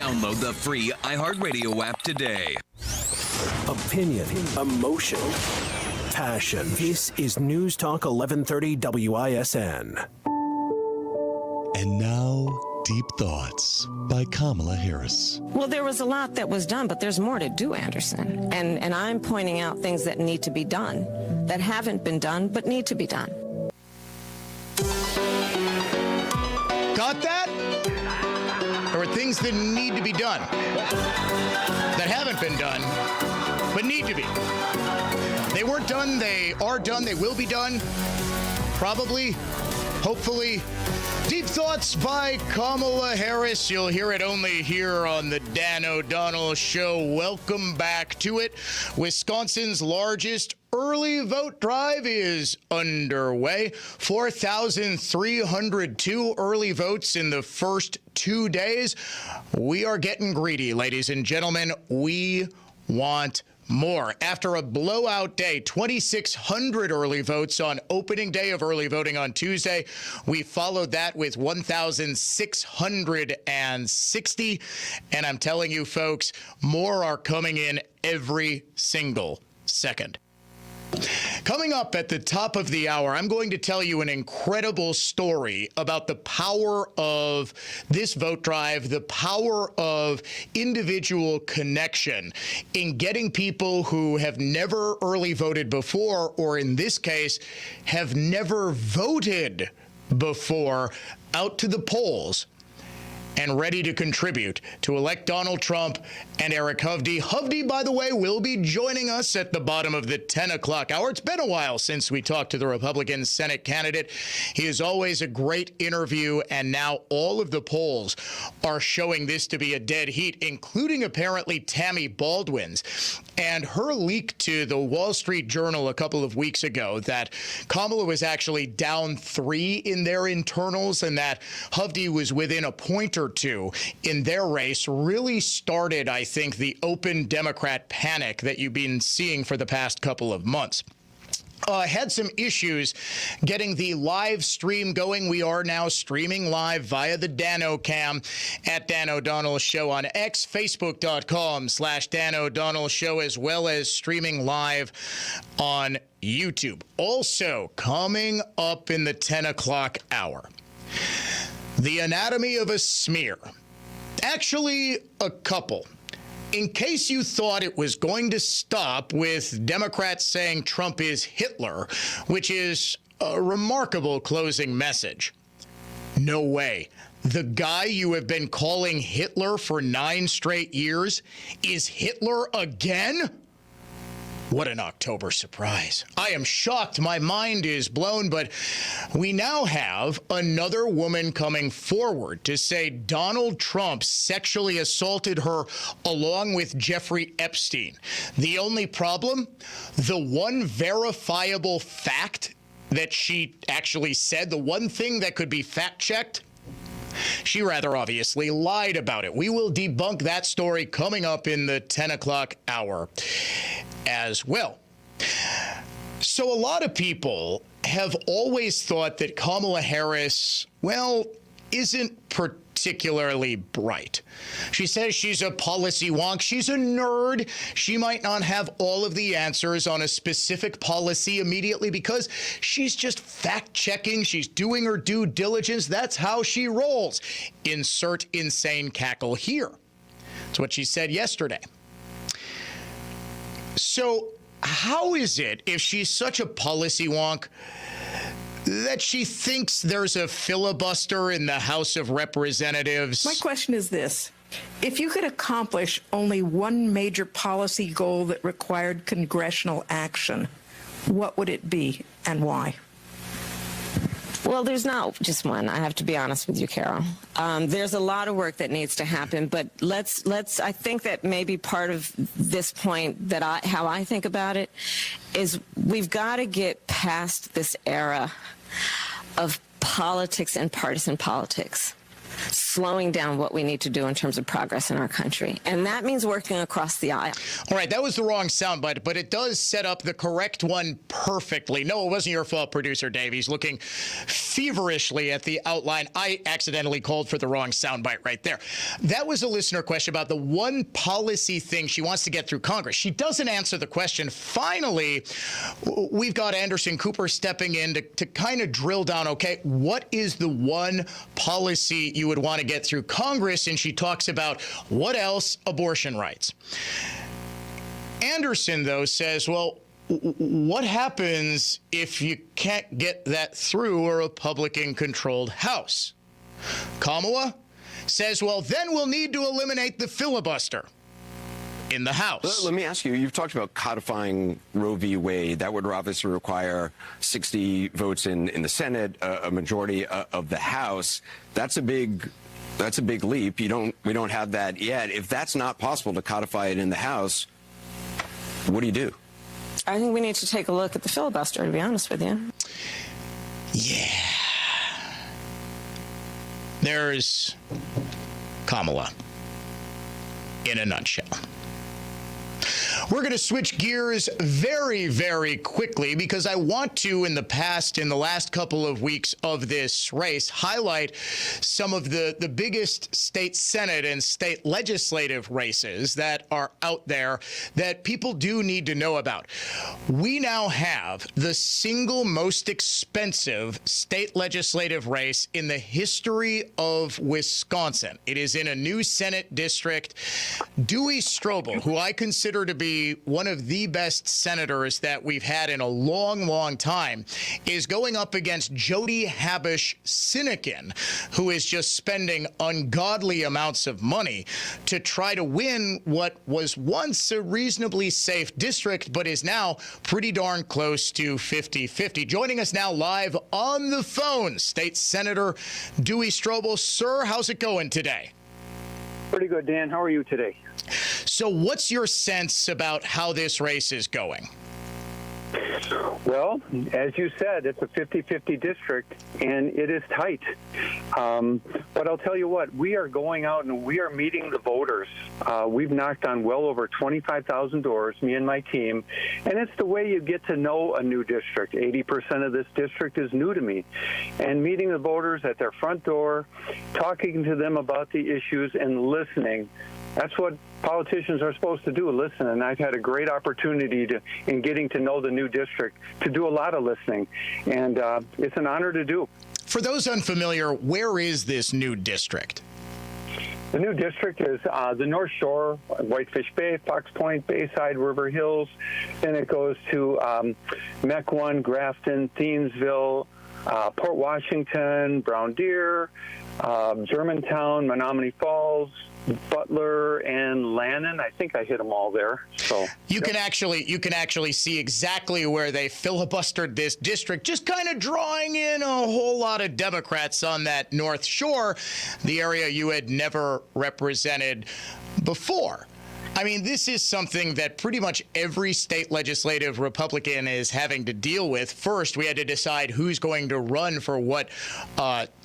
Download the free iHeartRadio app today. Opinion, emotion, passion. This is News Talk 1130 WISN. And now, Deep Thoughts by Kamala Harris. Well, there was a lot that was done, but there's more to do, Anderson. And I'm pointing out things that need to be done, that haven't been done, but need to be done. Got that? There are things that need to be done, that haven't been done, but need to be. They weren't done, they are done, they will be done. Probably, hopefully. Deep Thoughts by Kamala Harris. You'll hear it only here on the Dan O'Donnell Show. Welcome back to it. Wisconsin's largest early vote drive is underway. 4,302 early votes in the first 2 days. We are getting greedy, ladies and gentlemen. We want more. After a blowout day, 2,600 early votes on opening day of early voting on Tuesday, we followed that with 1,660. And I'm telling you, folks, more are coming in every single second. Coming up at the top of the hour, I'm going to tell you an incredible story about the power of this vote drive, the power of individual connection in getting people who have never early voted before, or in this case, have never voted before, out to the polls and ready to contribute to elect Donald Trump and Eric Hovde. Hovde, by the way, will be joining us at the bottom of the 10 o'clock hour. It's been a while since we talked to the Republican Senate candidate. He is always a great interview, and now all of the polls are showing this to be a dead heat, including apparently Tammy Baldwin's. And her leak to the Wall Street Journal a couple of weeks ago that Kamala was actually down 3 in their internals and that Hovde was within a point or two in their race really started, I think, the open Democrat panic that you've been seeing for the past couple of months. Had some issues getting the live stream going. We are now streaming live via the Dano Cam at Dan O'Donnell Show on X, Facebook.com/Dan O'Donnell Show, as well as streaming live on YouTube. Also coming up in the 10 o'clock hour, the anatomy of a smear. Actually, a couple. In case you thought it was going to stop with Democrats saying Trump is Hitler, which is a remarkable closing message. No way. The guy you have been calling Hitler for 9 straight years is Hitler again? What an October surprise. I am shocked. My mind is blown, but we now have another woman coming forward to say Donald Trump sexually assaulted her along with Jeffrey Epstein. The only problem, the one verifiable fact that she actually said, the one thing that could be fact-checked, she rather obviously lied about it. We will debunk that story coming up in the 10 o'clock hour as well. So a lot of people have always thought that Kamala Harris, well, isn't particularly bright. She says she's a policy wonk. She's a nerd. She might not have all of the answers on a specific policy immediately because she's just fact-checking. She's doing her due diligence. That's how she rolls. Insert insane cackle here. That's what she said yesterday. So how is it, if she's such a policy wonk, that she thinks there's a filibuster in the House of Representatives? My question is this. If you could accomplish only one major policy goal that required congressional action, what would it be and why? Well, there's not just one. I have to be honest with you, Carol. There's a lot of work that needs to happen, but I think that maybe part of this point that how I think about it is we've got to get past this era of politics and partisan politics. slowing down what we need to do in terms of progress in our country. And that means working across the aisle. All right, that was the wrong soundbite, but it does set up the correct one perfectly. No, it wasn't your fault, producer Dave. He's looking feverishly at the outline. I accidentally called for the wrong soundbite right there. That was a listener question about the one policy thing she wants to get through Congress. She doesn't answer the question. Finally, we've got Anderson Cooper stepping in to kind of drill down, okay, what is the one policy you would want to get through Congress? And she talks about what else? Abortion rights. Anderson, though, says, well, what happens if you can't get that through a Republican-controlled House? Kamala says, well, then we'll need to eliminate the filibuster in the House. Let me ask you, you've talked about codifying Roe v. Wade. That would obviously require 60 votes in the Senate, a majority of the House. That's a big leap. We don't have that yet. If that's not possible to codify it in the House, what do you do? I think we need to take a look at the filibuster, to be honest with you. Yeah. There's Kamala in a nutshell. We're going to switch gears very, very quickly because I want to, in the last couple of weeks of this race, highlight some of the biggest state Senate and state legislative races that are out there that people do need to know about. We now have the single most expensive state legislative race in the history of Wisconsin. It is in a new Senate district. Duey Stroebel, who I consider to be one of the best senators that we've had in a long, long time, is going up against Jody Habush-Sinekin, who is just spending ungodly amounts of money to try to win what was once a reasonably safe district, but is now pretty darn close to 50-50. Joining us now live on the phone, State Senator Duey Stroebel. Sir, how's it going today? Pretty good, Dan. How are you today? So what's your sense about how this race is going? Well, as you said, it's a 50-50 district, and it is tight. But I'll tell you what, we are going out and we are meeting the voters. We've knocked on well over 25,000 doors, me and my team, and it's the way you get to know a new district. 80% of this district is new to me. And meeting the voters at their front door, talking to them about the issues and listening. That's what politicians are supposed to do, listen. And I've had a great opportunity in getting to know the new district, to do a lot of listening. And it's an honor to do. For those unfamiliar, where is this new district? The new district is the North Shore, Whitefish Bay, Fox Point, Bayside, River Hills. Then it goes to Mequon, Grafton, Thiensville, Port Washington, Brown Deer, Germantown, Menominee Falls, Butler, and Lannon. I think I hit them all there. So you can actually see exactly where they filibustered this district, just kind of drawing in a whole lot of Democrats on that North Shore, the area you had never represented before. I mean, this is something that pretty much every state legislative Republican is having to deal with. First, we had to decide who's going to run for what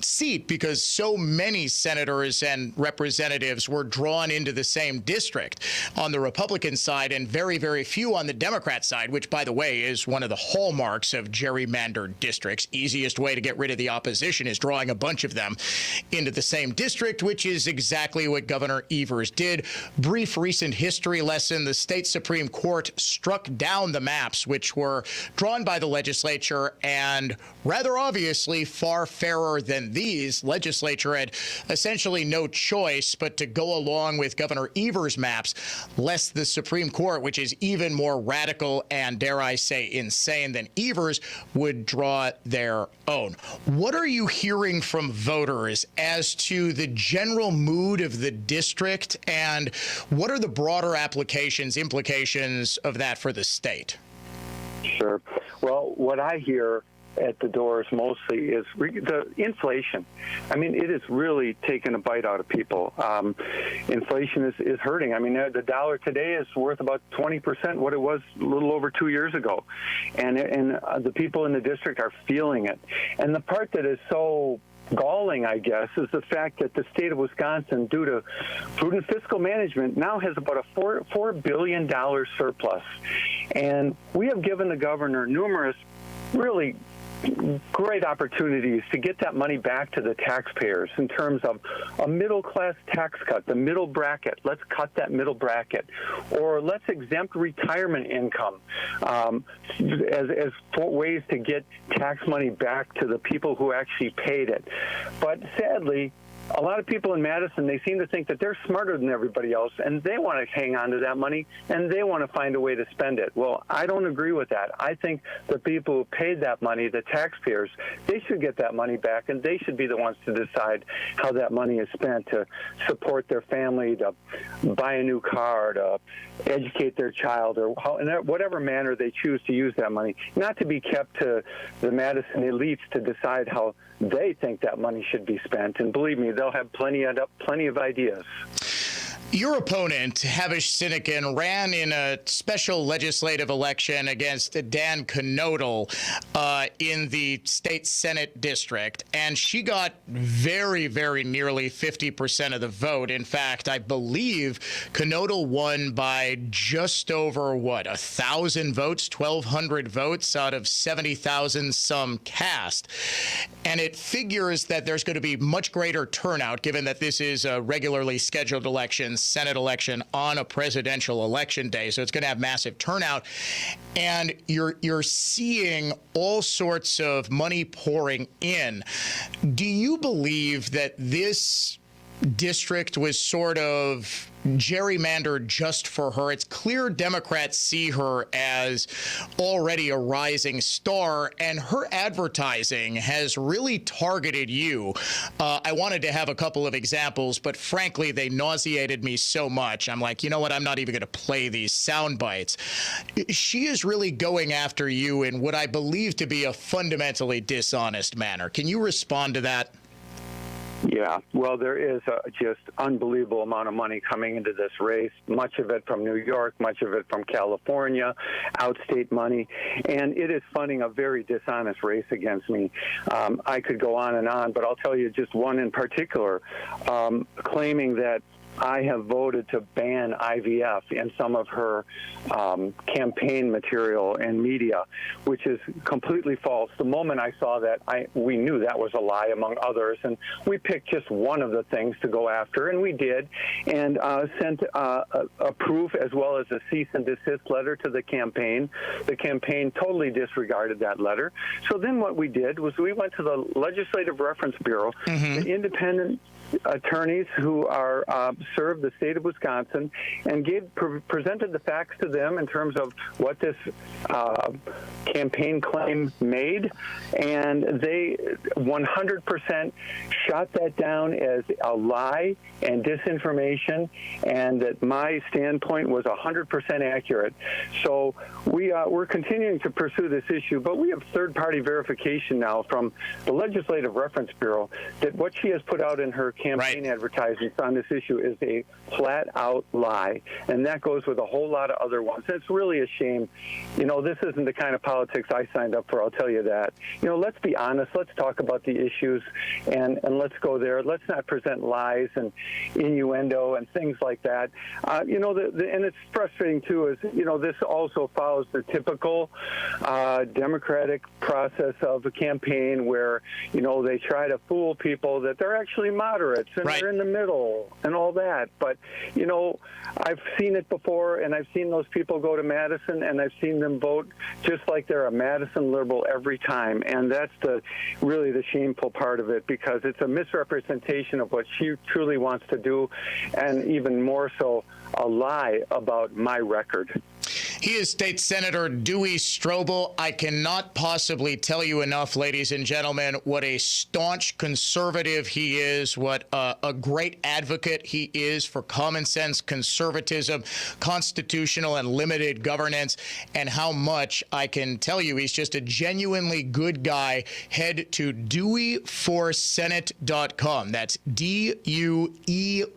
seat, because so many senators and representatives were drawn into the same district on the Republican side and very, very few on the Democrat side, which, by the way, is one of the hallmarks of gerrymandered districts. Easiest way to get rid of the opposition is drawing a bunch of them into the same district, which is exactly what Governor Evers did. Brief recent history lesson: the state Supreme Court struck down the maps which were drawn by the legislature, and rather obviously far fairer than these. Legislature had essentially no choice but to go along with Governor Evers' maps, lest the Supreme Court, which is even more radical and, dare I say, insane than Evers, would draw their own. What are you hearing from voters as to the general mood of the district, and what are the broader implications of that for the state? Sure. Well, what I hear at the doors mostly is the inflation. I mean, it has really taken a bite out of people. Inflation is hurting. I mean, the dollar today is worth about 20% what it was a little over 2 years ago. And the people in the district are feeling it. And the part that is so galling, I guess, is the fact that the state of Wisconsin, due to prudent fiscal management, now has about a $4 billion surplus. And we have given the governor numerous really great opportunities to get that money back to the taxpayers in terms of a middle-class tax cut, the middle bracket. Let's cut that middle bracket. Or let's exempt retirement income as ways to get tax money back to the people who actually paid it. But sadly, a lot of people in Madison, they seem to think that they're smarter than everybody else, and they want to hang on to that money, and they want to find a way to spend it. Well, I don't agree with that. I think the people who paid that money, the taxpayers, they should get that money back, and they should be the ones to decide how that money is spent to support their family, to buy a new car, to educate their child, or in whatever manner they choose to use that money, not to be kept to the Madison elites to decide how they think that money should be spent. And believe me, they'll have plenty of ideas. Your opponent, Havish Sinekin, ran in a special legislative election against Dan Knodel in the state Senate district, and she got very, very nearly 50% of the vote. In fact, I believe Knodel won by just over, 1,000 votes, 1,200 votes out of 70,000 some cast. And it figures that there's going to be much greater turnout, given that this is a regularly scheduled election, Senate election on a presidential election day, so it's going to have massive turnout. And you're seeing all sorts of money pouring in. Do you believe that this district was sort of gerrymandered just for her? It's clear Democrats see her as already a rising star, and her advertising has really targeted you. I wanted to have a couple of examples, but frankly, they nauseated me so much. I'm like, you know what? I'm not even going to play these sound bites. She is really going after you in what I believe to be a fundamentally dishonest manner. Can you respond to that? Yeah, well, there is a just unbelievable amount of money coming into this race, much of it from New York, much of it from California, outstate money, and it is funding a very dishonest race against me. I could go on, but I'll tell you just one in particular, claiming that I have voted to ban IVF in some of her campaign material and media, which is completely false. The moment I saw that, we knew that was a lie, among others, and we picked just one of the things to go after, and we did, and sent a proof as well as a cease and desist letter to the campaign. The campaign totally disregarded that letter. So then what we did was we went to the Legislative Reference Bureau, the independent attorneys who are serve the state of Wisconsin, and presented the facts to them in terms of what this campaign claim made, and they 100% shot that down as a lie and disinformation, and that my standpoint was 100% accurate. So we're continuing to pursue this issue, but we have third-party verification now from the Legislative Reference Bureau that what she has put out in her campaign advertisements on this issue is a flat-out lie, and that goes with a whole lot of other ones. It's really a shame. You know, this isn't the kind of politics I signed up for, I'll tell you that. You know, let's be honest. Let's talk about the issues, and let's go there. Let's not present lies and innuendo and things like that. You know, and it's frustrating, too, is, you know, this also follows the typical Democratic process of a campaign where, you know, they try to fool people that they're actually moderates and they're in the middle and all that. But, you know, I've seen it before, and I've seen those people go to Madison, and I've seen them vote just like they're a Madison liberal every time. And that's really the shameful part of it, because it's a misrepresentation of what she truly wants to do, and even more so, a lie about my record. He is State Senator Duey Stroebel. I cannot possibly tell you enough, ladies and gentlemen, what a staunch conservative he is, what a great advocate he is for common sense conservatism, constitutional and limited governance, and how much I can tell you he's just a genuinely good guy. Head to DeweyForSenate.com. That's DUEYFOR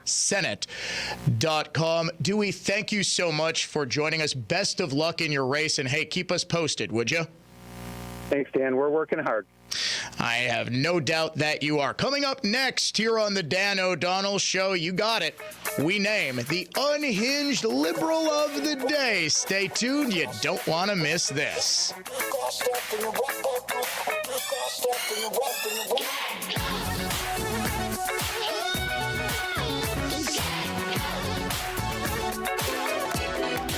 Senate.com. Duey, thank you so much for joining us. Best of luck in your race, and hey, keep us posted, would you? Thanks, Dan. We're working hard. I have no doubt that you are. Coming up next here on the Dan O'Donnell Show, you got it. We name the unhinged liberal of the day. Stay tuned. You don't want to miss this.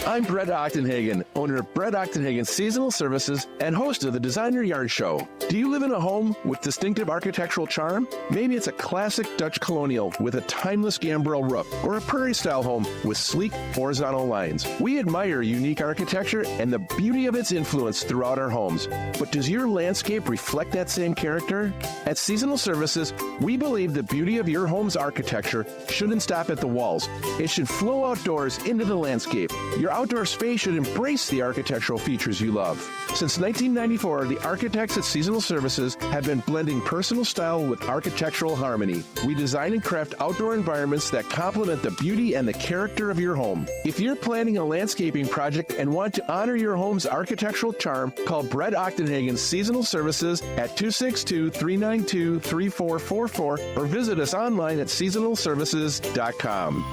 I'm Brett Ochtenhagen, owner of Brett Ochtenhagen Seasonal Services and host of the Design Your Yard Show. Do you live in a home with distinctive architectural charm? Maybe it's a classic Dutch colonial with a timeless gambrel roof, or a prairie-style home with sleek horizontal lines. We admire unique architecture and the beauty of its influence throughout our homes. But does your landscape reflect that same character? At Seasonal Services, we believe the beauty of your home's architecture shouldn't stop at the walls. It should flow outdoors into the landscape. Your outdoor space should embrace the architectural features you love. Since 1994, the architects at Seasonal Services have been blending personal style with architectural harmony. We design and craft outdoor environments that complement the beauty and the character of your home. If you're planning a landscaping project and want to honor your home's architectural charm, call Brett Ochtenhagen Seasonal Services at 262-392-3444 or visit us online at seasonalservices.com.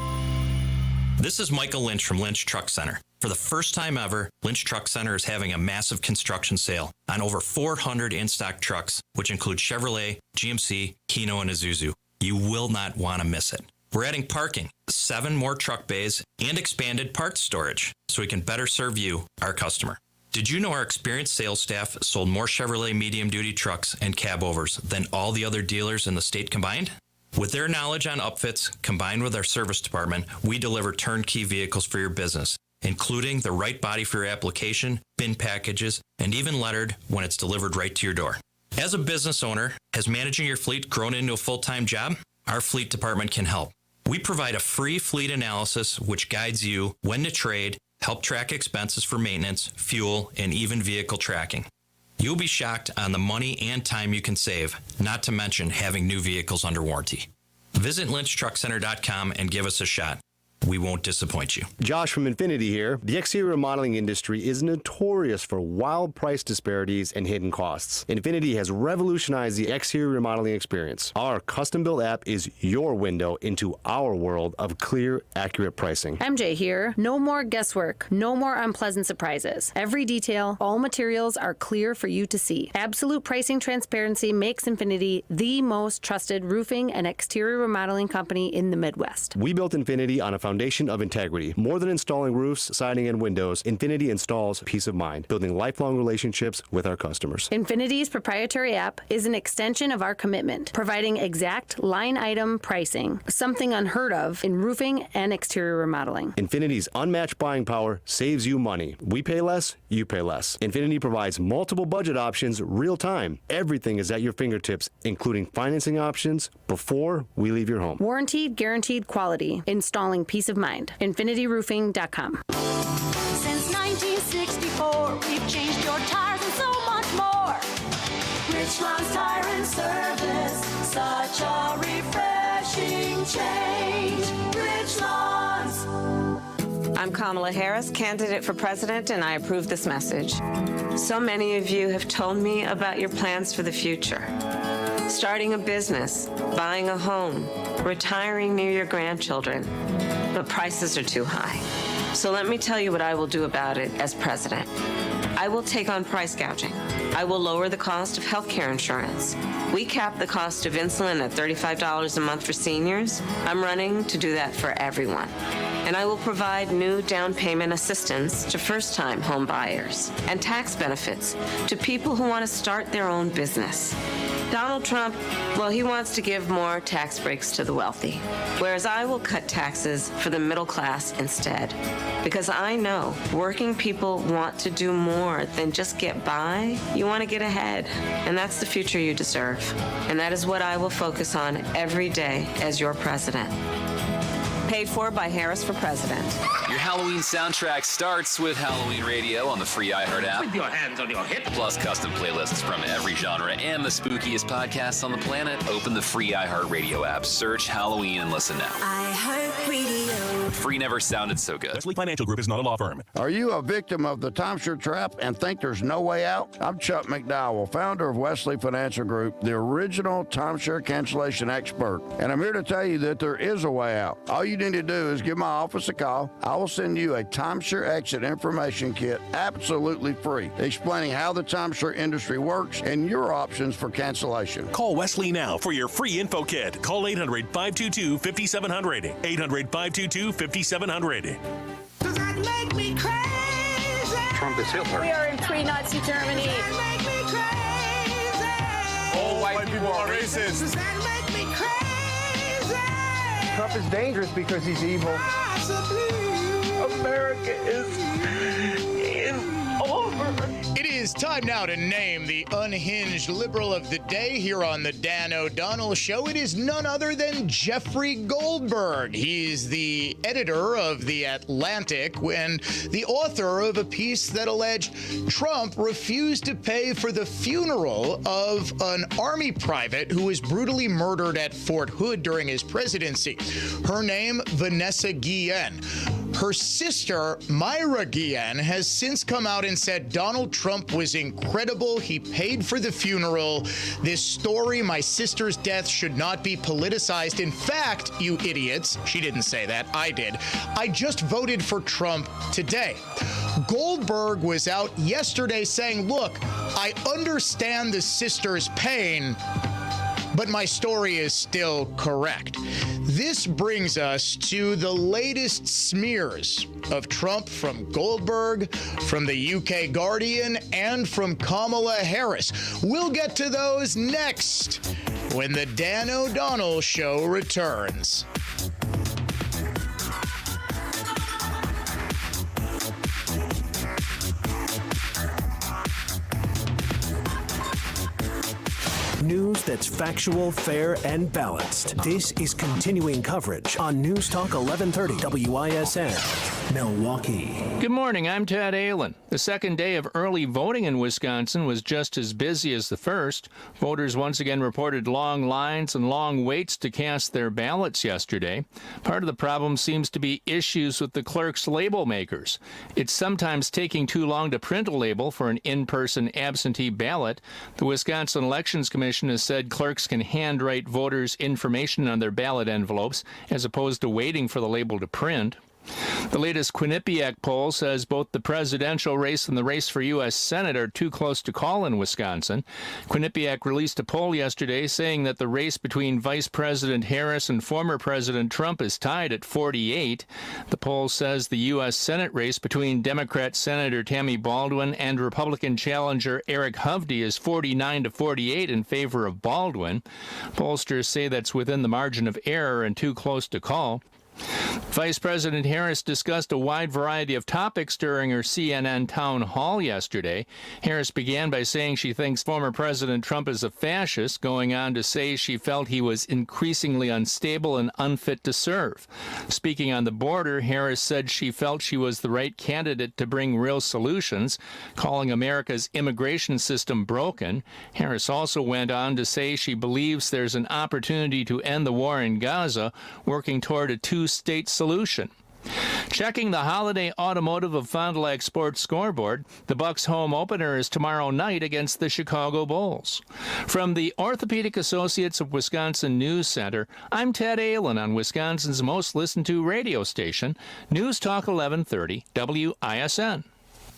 This is Michael Lynch from Lynch Truck Center. For the first time ever, Lynch Truck Center is having a massive construction sale on over 400 in-stock trucks, which include Chevrolet, GMC, Hino, and Isuzu. You will not want to miss it. We're adding parking, 7 more truck bays, and expanded parts storage so we can better serve you, our customer. Did you know our experienced sales staff sold more Chevrolet medium-duty trucks and cab overs than all the other dealers in the state combined? With their knowledge on upfits, combined with our service department, we deliver turnkey vehicles for your business, including the right body for your application, bin packages, and even lettered when it's delivered right to your door. As a business owner, has managing your fleet grown into a full-time job? Our fleet department can help. We provide a free fleet analysis which guides you when to trade, help track expenses for maintenance, fuel, and even vehicle tracking. You'll be shocked on the money and time you can save, not to mention having new vehicles under warranty. Visit lynchtruckcenter.com and give us a shot. We won't disappoint you. Josh from Infinity here. The exterior remodeling industry is notorious for wild price disparities and hidden costs. Infinity has revolutionized the exterior remodeling experience. Our custom-built app is your window into our world of clear, accurate pricing. MJ here. No more guesswork. No more unpleasant surprises. Every detail, all materials are clear for you to see. Absolute pricing transparency makes Infinity the most trusted roofing and exterior remodeling company in the Midwest. We built Infinity on a foundation of integrity. More than installing roofs, siding, and windows, Infinity installs peace of mind, building lifelong relationships with our customers. Infinity's proprietary app is an extension of our commitment, providing exact line item pricing, something unheard of in roofing and exterior remodeling. Infinity's unmatched buying power saves you money. We pay less, you pay less. Infinity provides multiple budget options real time. Everything is at your fingertips, including financing options before we leave your home. Warranted, guaranteed quality. Installing peace of mind. InfinityRoofing.com. Since 1964, we've changed your tires and so much more. Richland's Tire and Service, such a refreshing change. Richland's. I'm Kamala Harris, candidate for president, and I approve this message. So many of you have told me about your plans for the future. Starting a business, buying a home, retiring near your grandchildren. But prices are too high. So let me tell you what I will do about it as president. I will take on price gouging. I will lower the cost of health care insurance. We cap the cost of insulin at $35 a month for seniors. I'm running to do that for everyone. And I will provide new down payment assistance to first-time home buyers and tax benefits to people who want to start their own business. Donald Trump, well, he wants to give more tax breaks to the wealthy, whereas I will cut taxes for the middle class instead. Because I know working people want to do more than just get by. You want to get ahead, and that's the future you deserve. And that is what I will focus on every day as your president. Paid for by Harris for President. Your Halloween soundtrack starts with Halloween Radio on the free iHeart app. With your hands on your hips. Plus custom playlists from every genre and the spookiest podcasts on the planet. Open the free iHeart Radio app, search Halloween, and listen now. iHeart Radio. Free never sounded so good. Wesley Financial Group is not a law firm. Are you a victim of the timeshare trap and think there's no way out? I'm Chuck McDowell, founder of Wesley Financial Group, the original timeshare cancellation expert. And I'm here to tell you that there is a way out. All you need to do is give my office a call. I will send you a timeshare exit information kit absolutely free, explaining how the timeshare industry works and your options for cancellation. Call Wesley now for your free info kit. Call 800-522-5700. 800-522-5700. Does that make me crazy? Trump is Hitler. We are in pre-Nazi Germany. Does that make me crazy? All white people are racist. Does that make me crazy? Trump is dangerous because he's evil. America is over. It is time now to name the unhinged liberal of the day here on the Dan O'Donnell Show. It is none other than Jeffrey Goldberg. He's the editor of The Atlantic and the author of a piece that alleged Trump refused to pay for the funeral of an Army private who was brutally murdered at Fort Hood during his presidency. Her name, Vanessa Guillen. Her sister, Myra Guillen, has since come out and said Donald Trump was incredible. He paid for the funeral. This story, my sister's death, should not be politicized. In fact, you idiots, she didn't say that, I did. I just voted for Trump today. Goldberg was out yesterday saying, look, I understand the sister's pain, but my story is still correct. This brings us to the latest smears of Trump from Goldberg, from the UK Guardian, and from Kamala Harris. We'll get to those next when the Dan O'Donnell Show returns. News that's factual, fair, and balanced. This is continuing coverage on News Talk 1130 WISN, Milwaukee. Good morning, I'm Ted Allen. The second day of early voting in Wisconsin was just as busy as the first. Voters once again reported long lines and long waits to cast their ballots yesterday. Part of the problem seems to be issues with the clerk's label makers. It's sometimes taking too long to print a label for an in-person absentee ballot. The Wisconsin Elections Commission has said clerks can handwrite voters' information on their ballot envelopes as opposed to waiting for the label to print. The latest Quinnipiac poll says both the presidential race and the race for U.S. Senate are too close to call in Wisconsin. Quinnipiac released a poll yesterday saying that the race between Vice President Harris and former President Trump is tied at 48. The poll says the U.S. Senate race between Democrat Senator Tammy Baldwin and Republican challenger Eric Hovde is 49-48 in favor of Baldwin. Pollsters say that's within the margin of error and too close to call. Vice President Harris discussed a wide variety of topics during her CNN town hall yesterday. Harris began by saying she thinks former President Trump is a fascist, going on to say she felt he was increasingly unstable and unfit to serve. Speaking on the border, Harris said she felt she was the right candidate to bring real solutions, calling America's immigration system broken. Harris also went on to say she believes there's an opportunity to end the war in Gaza, working toward a two-state solution. Checking the holiday automotive of Fond du Lac Sports scoreboard, the Bucks' home opener is tomorrow night against the Chicago Bulls. From the Orthopedic Associates of Wisconsin News Center, I'm Ted Allen on Wisconsin's most listened to radio station, News Talk 1130 WISN.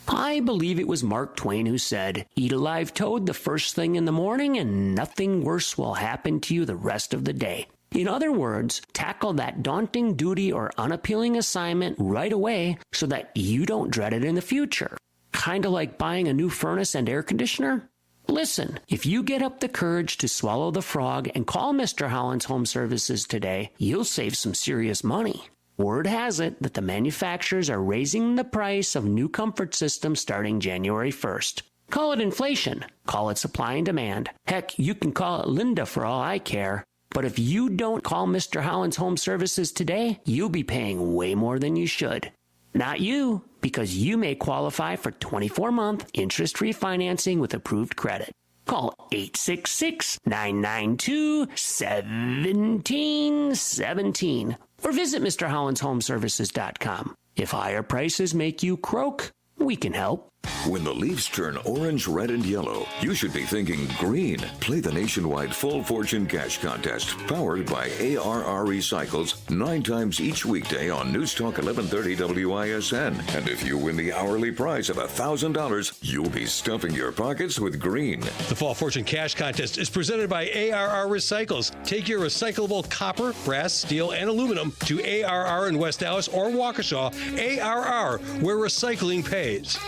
I believe it was Mark Twain who said, "Eat a live toad the first thing in the morning and nothing worse will happen to you the rest of the day." In other words, tackle that daunting duty or unappealing assignment right away so that you don't dread it in the future. Kinda like buying a new furnace and air conditioner? Listen, if you get up the courage to swallow the frog and call Mr. Holland's Home Services today, you'll save some serious money. Word has it that the manufacturers are raising the price of new comfort systems starting January 1st. Call it inflation. Call it supply and demand. Heck, you can call it Linda for all I care. But if you don't call Mr. Holland's Home Services today, you'll be paying way more than you should. Not you, because you may qualify for 24-month interest-free financing with approved credit. Call 866-992-1717 or visit MrHollandsHomeservices.com. If higher prices make you croak, we can help. When the leaves turn orange, red, and yellow, you should be thinking green. Play the nationwide Full Fortune Cash Contest, powered by ARR Recycles, 9 times each weekday on News Talk 1130 WISN. And if you win the hourly prize of $1,000, you'll be stuffing your pockets with green. The Fall Fortune Cash Contest is presented by ARR Recycles. Take your recyclable copper, brass, steel, and aluminum to ARR in West Dallas or Waukesha. ARR, where recycling pays.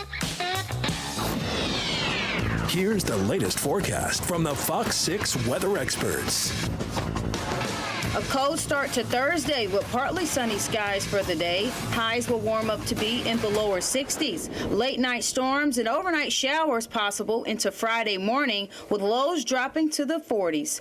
Here's the latest forecast from the Fox 6 weather experts. A cold start to Thursday with partly sunny skies for the day. Highs will warm up to be in the lower 60s. Late night storms and overnight showers possible into Friday morning with lows dropping to the 40s.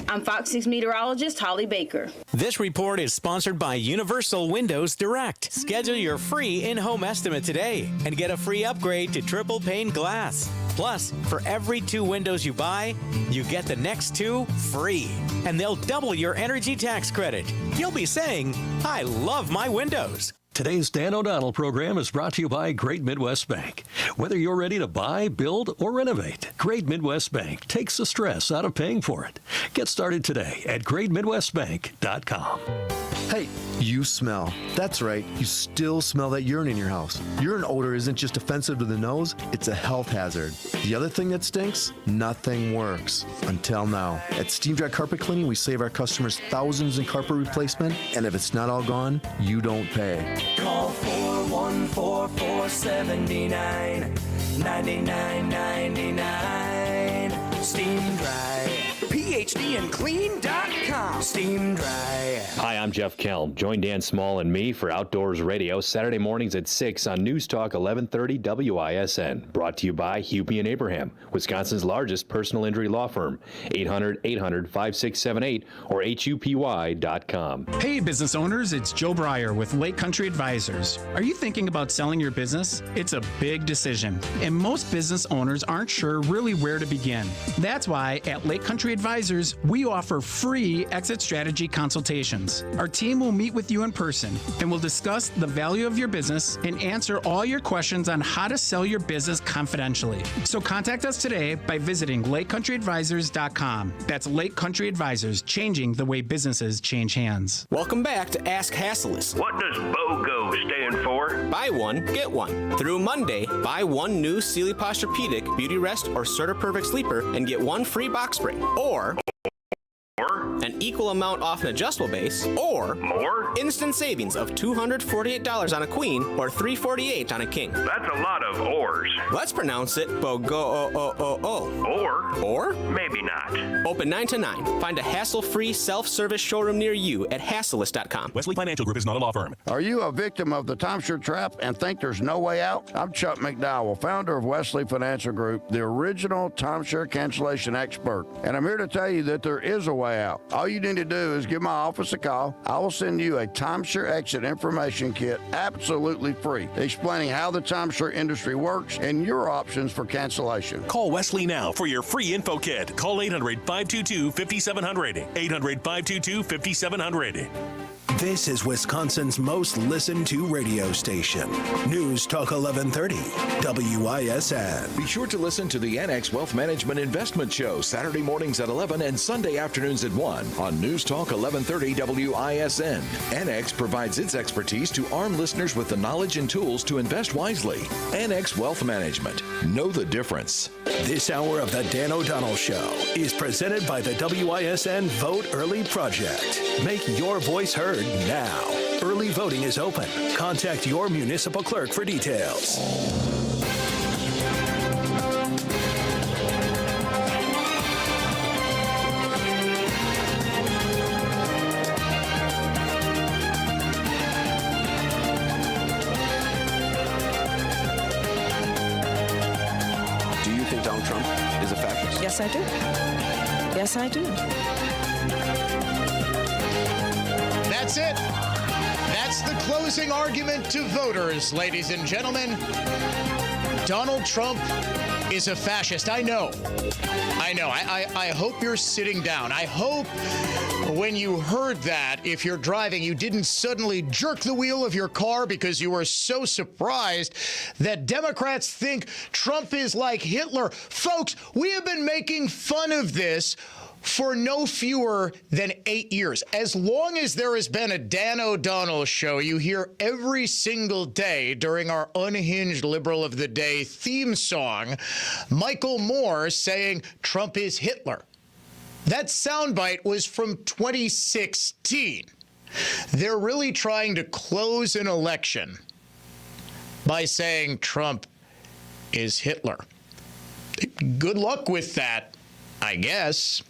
I'm Fox 6 meteorologist Holly Baker. This report is sponsored by Universal Windows Direct. Schedule your free in-home estimate today and get a free upgrade to triple pane glass. Plus, for every 2 windows you buy, you get the next 2 free. And they'll double your energy tax credit. You'll be saying, I love my windows. Today's Dan O'Donnell program is brought to you by Great Midwest Bank. Whether you're ready to buy, build, or renovate, Great Midwest Bank takes the stress out of paying for it. Get started today at greatmidwestbank.com. Hey, you smell. That's right, you still smell that urine in your house. Urine odor isn't just offensive to the nose, it's a health hazard. The other thing that stinks? Nothing works. Until now. At Steam Dry Carpet Cleaning, we save our customers thousands in carpet replacement, and if it's not all gone, you don't pay. Call 414-479 $99.99. Steam Dry. PhDandClean.com. Steam Dry. Hi, I'm Jeff Kelm. Join Dan Small and me for Outdoors Radio Saturday mornings at 6 on News Talk 1130 WISN. Brought to you by Hupy and Abraham, Wisconsin's largest personal injury law firm. 800-800-5678 or HUPY.com. Hey, business owners, it's Joe Breyer with Lake Country Advisors. Are you thinking about selling your business? It's a big decision, and most business owners aren't sure really where to begin. That's why at Lake Country Advisors, we offer free exit strategy consultations. Our team will meet with you in person and will discuss the value of your business and answer all your questions on how to sell your business confidentially. So contact us today by visiting LakeCountryAdvisors.com. That's Lake Country Advisors, changing the way businesses change hands. Welcome back to Ask Hasselus. What does BOGO stand for? Buy one, get one. Through Monday, buy one new Sealy Posturepedic, Beauty Rest, or Certa Perfect Sleeper and get one free box spring. Or an equal amount off an adjustable base, or more instant savings of $248 on a queen or $348 on a king. That's a lot of ors. Let's pronounce it BOGO. Or maybe not. Open 9 to 9. Find a hassle-free self-service showroom near you at Hasselus.com. Wesley Financial Group is not a law firm. Are you a victim of the timeshare trap and think there's no way out? I'm Chuck McDowell, founder of Wesley Financial Group, the original timeshare cancellation expert. And I'm here to tell you that there is a way out. All you need to do is give my office a call. I will send you a timeshare exit information kit absolutely free, explaining how the timeshare industry works and your options for cancellation. Call Wesley now for your free info kit. Call 800-522-5700. 800-522-5700. This is Wisconsin's most listened to radio station. News Talk 1130, WISN. Be sure to listen to the NX Wealth Management Investment Show Saturday mornings at 11 and Sunday afternoons at 1 on News Talk 1130 WISN. NX provides its expertise to arm listeners with the knowledge and tools to invest wisely. NX Wealth Management. Know the difference. This hour of the Dan O'Donnell Show is presented by the WISN Vote Early Project. Make your voice heard now. Early voting is open. Contact your municipal clerk for details. Do you think Donald Trump is a fascist? Yes, I do. Yes, I do. That's it. That's the closing argument to voters, ladies and gentlemen. Donald Trump is a fascist. I know. I hope you're sitting down. I hope when you heard that, if you're driving, you didn't suddenly jerk the wheel of your car because you were so surprised that Democrats think Trump is like Hitler. Folks, we have been making fun of this for no fewer than 8 years. As long as there has been a Dan O'Donnell show, you hear every single day during our Unhinged Liberal of the Day theme song, Michael Moore saying Trump is Hitler. That soundbite was from 2016. They're really trying to close an election by saying Trump is Hitler. Good luck with that, I guess.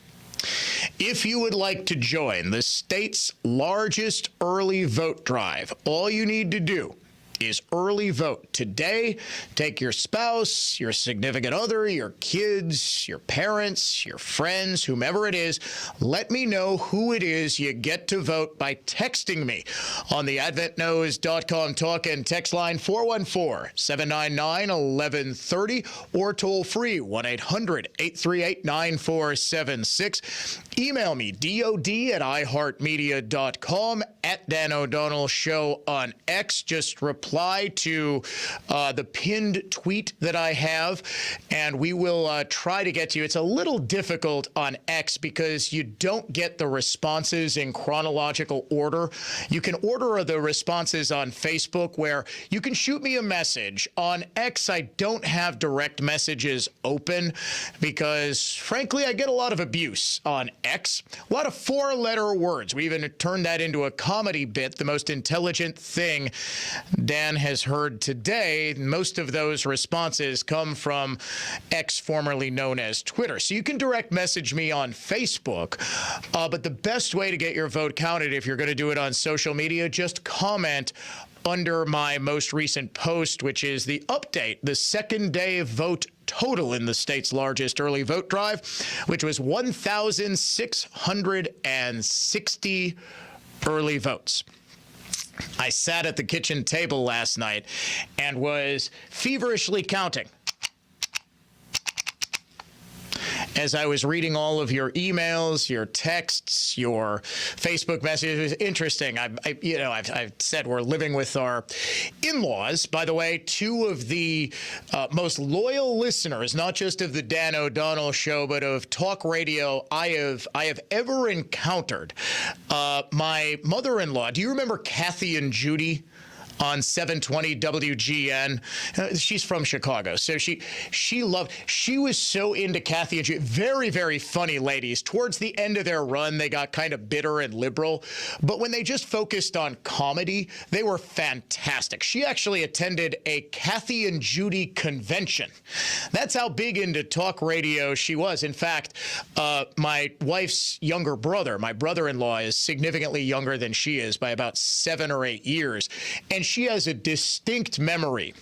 If you would like to join the state's largest early vote drive, all you need to do is early vote today. Take your spouse, your significant other, your kids, your parents, your friends, whomever it is. Let me know who it is you get to vote by texting me on the adventknows.com talk and text line 414-799-1130 or toll free 1-800-838-9476. Email me dod@iheartmedia.com, at Dan O'Donnell Show on X. Just reply to the pinned tweet that I have, and we will try to get to you. It's a little difficult on X because you don't get the responses in chronological order. You can order the responses on Facebook, where you can shoot me a message. On X, I don't have direct messages open because, frankly, I get a lot of abuse on X. A lot of four-letter words. We even turned that into a comedy bit, the most intelligent thing Dan has heard today. Most of those responses come from X, formerly known as Twitter. So you can direct message me on Facebook, but the best way to get your vote counted, if you're going to do it on social media, just comment under my most recent post, which is the update, the second day vote total in the state's largest early vote drive, which was 1,660 early votes. I sat at the kitchen table last night and was feverishly counting as I was reading all of your emails, your texts, your Facebook messages. It was interesting. I've said we're living with our in-laws. By the way, two of the most loyal listeners, not just of the Dan O'Donnell Show, but of talk radio I have ever encountered. My mother-in-law. Do you remember Kathy and Judy on 720 WGN? She's from Chicago, so she was so into Kathy and Judy. Very, very funny ladies. Towards the end of their run, they got kind of bitter and liberal, but when they just focused on comedy, they were fantastic. She actually attended a Kathy and Judy convention. That's how big into talk radio she was. In fact, my wife's younger brother, my brother-in-law, is significantly younger than she is by about 7 or 8 years, and she has a distinct memory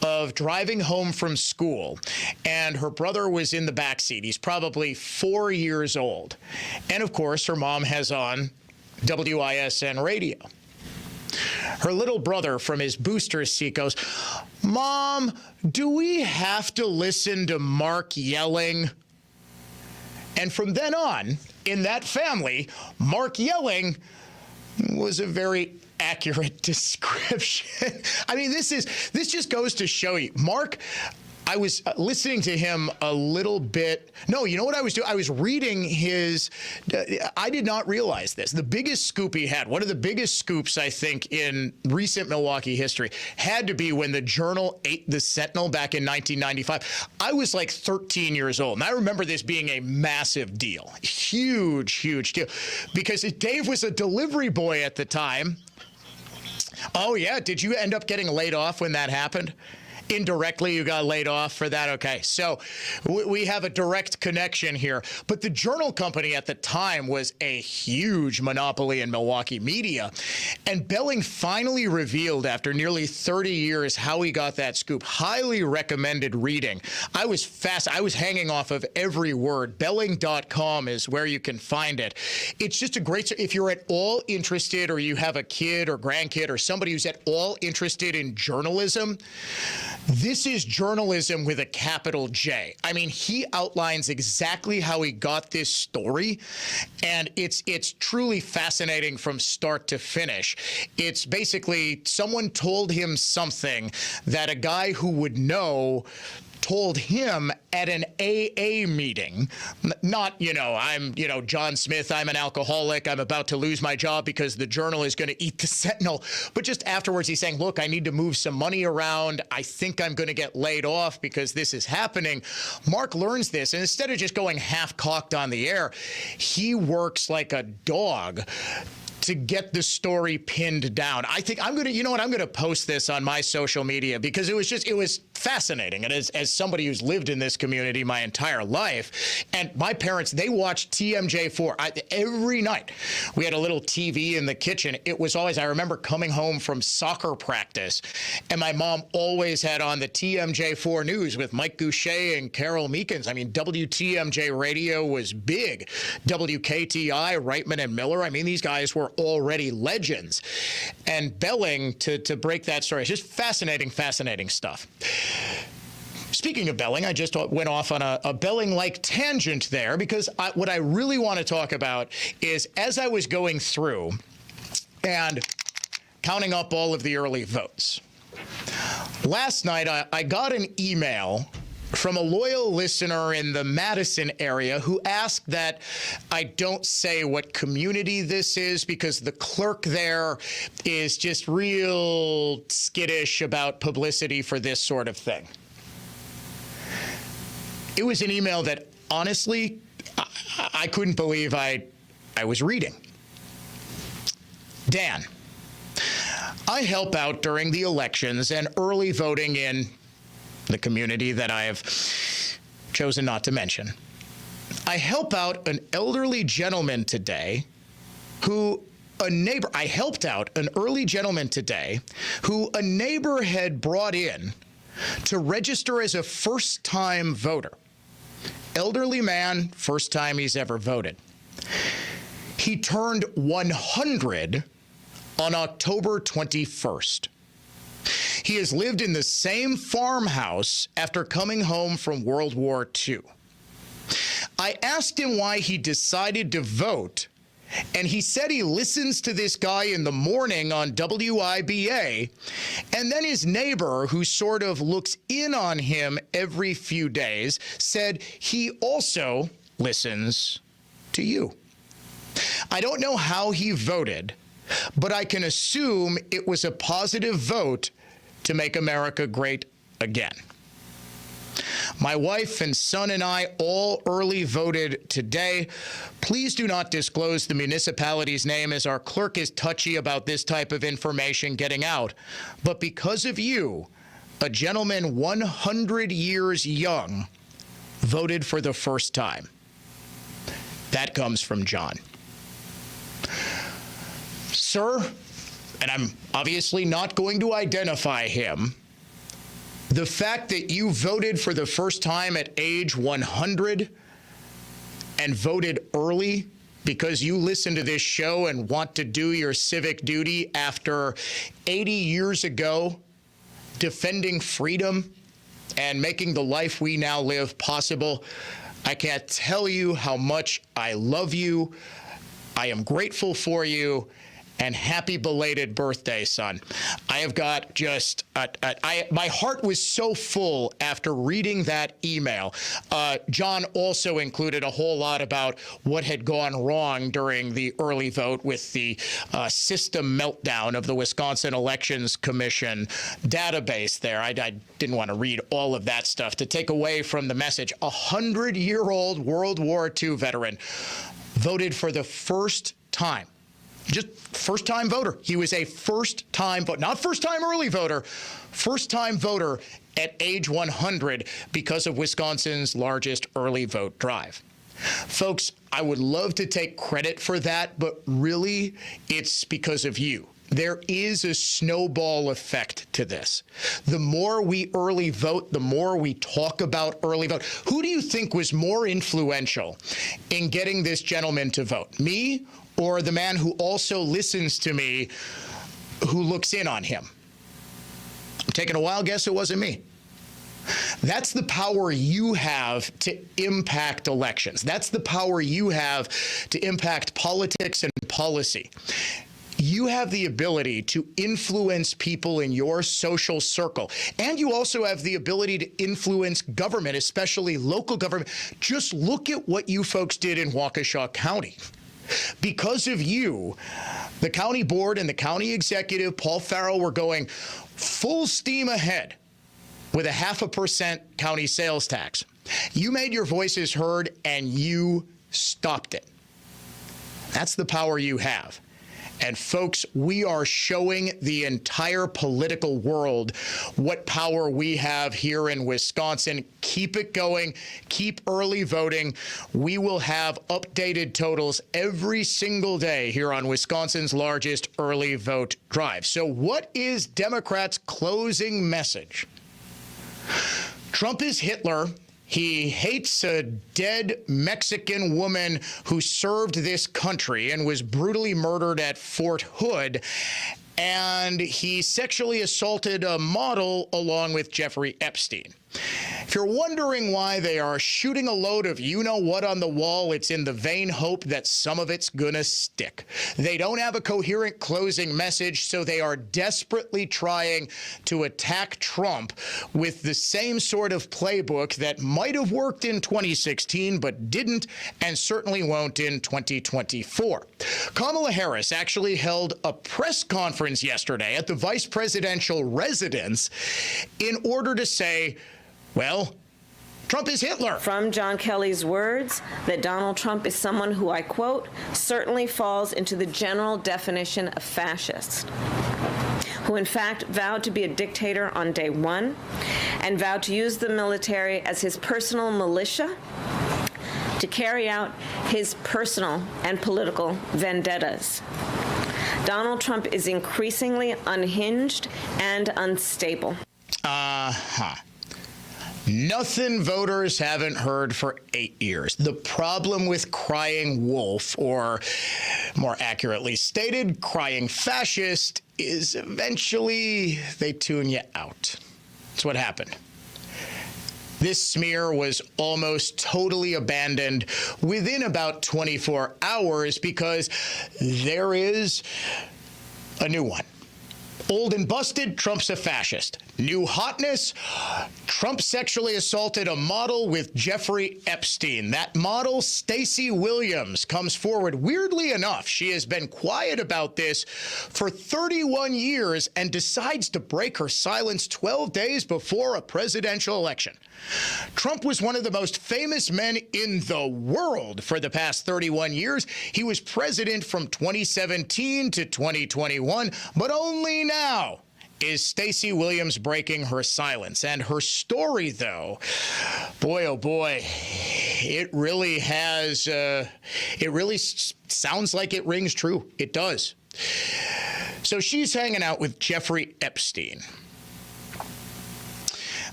of driving home from school, and her brother was in the backseat. He's probably 4 years old. And, of course, her mom has on WISN radio. Her little brother from his booster seat goes, "Mom, do we have to listen to Mark yelling?" And from then on, in that family, Mark yelling was a very accurate description. I mean, this just goes to show you. Mark, I was listening to him a little bit. No, you know what I was doing? I was reading his, I did not realize this. The biggest scoop he had, one of the biggest scoops, I think, in recent Milwaukee history, had to be when the Journal ate the Sentinel back in 1995. I was like 13 years old, and I remember this being a massive deal. Huge, huge deal. Because Dave was a delivery boy at the time. Oh, yeah. Did you end up getting laid off when that happened? Indirectly, you got laid off for that? Okay. So we have a direct connection here. But the Journal Company at the time was a huge monopoly in Milwaukee media. And Belling finally revealed after nearly 30 years how he got that scoop. Highly recommended reading. I was hanging off of every word. Belling.com is where you can find it. It's just a great, if you're at all interested or you have a kid or grandkid or somebody who's at all interested in journalism, this is journalism with a capital J. I mean, he outlines exactly how he got this story, and it's truly fascinating from start to finish. It's basically someone told him something that a guy who would know told him at an AA meeting. Not, I'm, John Smith, I'm an alcoholic, I'm about to lose my job because the Journal is going to eat the Sentinel. But just afterwards, he's saying, look, I need to move some money around. I think I'm going to get laid off because this is happening. Mark learns this, and instead of just going half-cocked on the air, he works like a dog to get the story pinned down. I think I'm going to post this on my social media because it was fascinating. And as somebody who's lived in this community my entire life, and my parents, they watched TMJ4 every night. We had a little TV in the kitchen. It was always, I remember coming home from soccer practice, and my mom always had on the TMJ4 news with Mike Goucher and Carol Meekins. I mean, WTMJ radio was big. WKTI, Reitman and Miller. I mean, these guys were already legends. And Belling, to break that story, it's just fascinating stuff. Speaking of Belling, I just went off on a Belling-like tangent there because what I really want to talk about is as I was going through and counting up all of the early votes, last night I got an email from a loyal listener in the Madison area who asked that I don't say what community this is because the clerk there is just real skittish about publicity for this sort of thing. It was an email that, honestly, I couldn't believe I was reading. Dan, I help out during the elections and early voting in the community that I have chosen not to mention. I help out an elderly gentleman today I helped out an early gentleman today who a neighbor had brought in to register as a first-time voter. Elderly man, first time he's ever voted. He turned 100 on October 21st. He has lived in the same farmhouse after coming home from World War II. I asked him why he decided to vote, and he said he listens to this guy in the morning on WIBA, and then his neighbor, who sort of looks in on him every few days, said he also listens to you. I don't know how he voted, but I can assume it was a positive vote to make America great again. My wife and son and I all early voted today. Please do not disclose the municipality's name as our clerk is touchy about this type of information getting out. But because of you, a gentleman 100 years young voted for the first time. That comes from John. Sir, and I'm obviously not going to identify him, the fact that you voted for the first time at age 100 and voted early because you listen to this show and want to do your civic duty after 80 years ago, defending freedom and making the life we now live possible, I can't tell you how much I love you. I am grateful for you. And happy belated birthday, son. I have got just, my heart was so full after reading that email. John also included a whole lot about what had gone wrong during the early vote with the system meltdown of the Wisconsin Elections Commission database there. I didn't want to read all of that stuff to take away from the message. 100-year-old World War II veteran voted for the first time Just first-time voter. He was a first-time voter, not first-time early voter, first-time voter at age 100 because of Wisconsin's largest early vote drive. Folks, I would love to take credit for that, but really, it's because of you. There is a snowball effect to this. The more we early vote, the more we talk about early vote. Who do you think was more influential in getting this gentleman to vote? Me or the man who also listens to me, who looks in on him? I'm taking a wild guess it wasn't me. That's the power you have to impact elections. That's the power you have to impact politics and policy. You have the ability to influence people in your social circle, and you also have the ability to influence government, especially local government. Just look at what you folks did in Waukesha County. Because of you, the county board and the county executive, Paul Farrell, were going full steam ahead with a 0.5% county sales tax. You made your voices heard, and you stopped it. That's the power you have. And folks, we are showing the entire political world what power we have here in Wisconsin. Keep it going. Keep early voting. We will have updated totals every single day here on Wisconsin's largest early vote drive. So what is Democrats' closing message? Trump is Hitler. He hates a dead Mexican woman who served this country and was brutally murdered at Fort Hood. And he sexually assaulted a model along with Jeffrey Epstein. If you're wondering why they are shooting a load of you-know-what on the wall, it's in the vain hope that some of it's gonna stick. They don't have a coherent closing message, so they are desperately trying to attack Trump with the same sort of playbook that might have worked in 2016, but didn't, and certainly won't in 2024. Kamala Harris actually held a press conference yesterday at the vice presidential residence in order to say, well, Trump is Hitler. From John Kelly's words, that Donald Trump is someone who, I quote, certainly falls into the general definition of fascist, who in fact vowed to be a dictator on day one and vowed to use the military as his personal militia to carry out his personal and political vendettas. Donald Trump is increasingly unhinged and unstable. Nothing voters haven't heard for 8 years. The problem with crying wolf, or more accurately stated, crying fascist, is eventually they tune you out. That's what happened. This smear was almost totally abandoned within about 24 hours because there is a new one. Old and busted, Trump's a fascist. New hotness, Trump sexually assaulted a model with Jeffrey Epstein. That model, Stacey Williams, comes forward. Weirdly enough, she has been quiet about this for 31 years and decides to break her silence 12 days before a presidential election. Trump was one of the most famous men in the world for the past 31 years. He was president from 2017 to 2021, but only now is Stacey Williams breaking her silence. And her story, though, boy, oh boy, it really has, it really sounds like it rings true. It does. So she's hanging out with Jeffrey Epstein.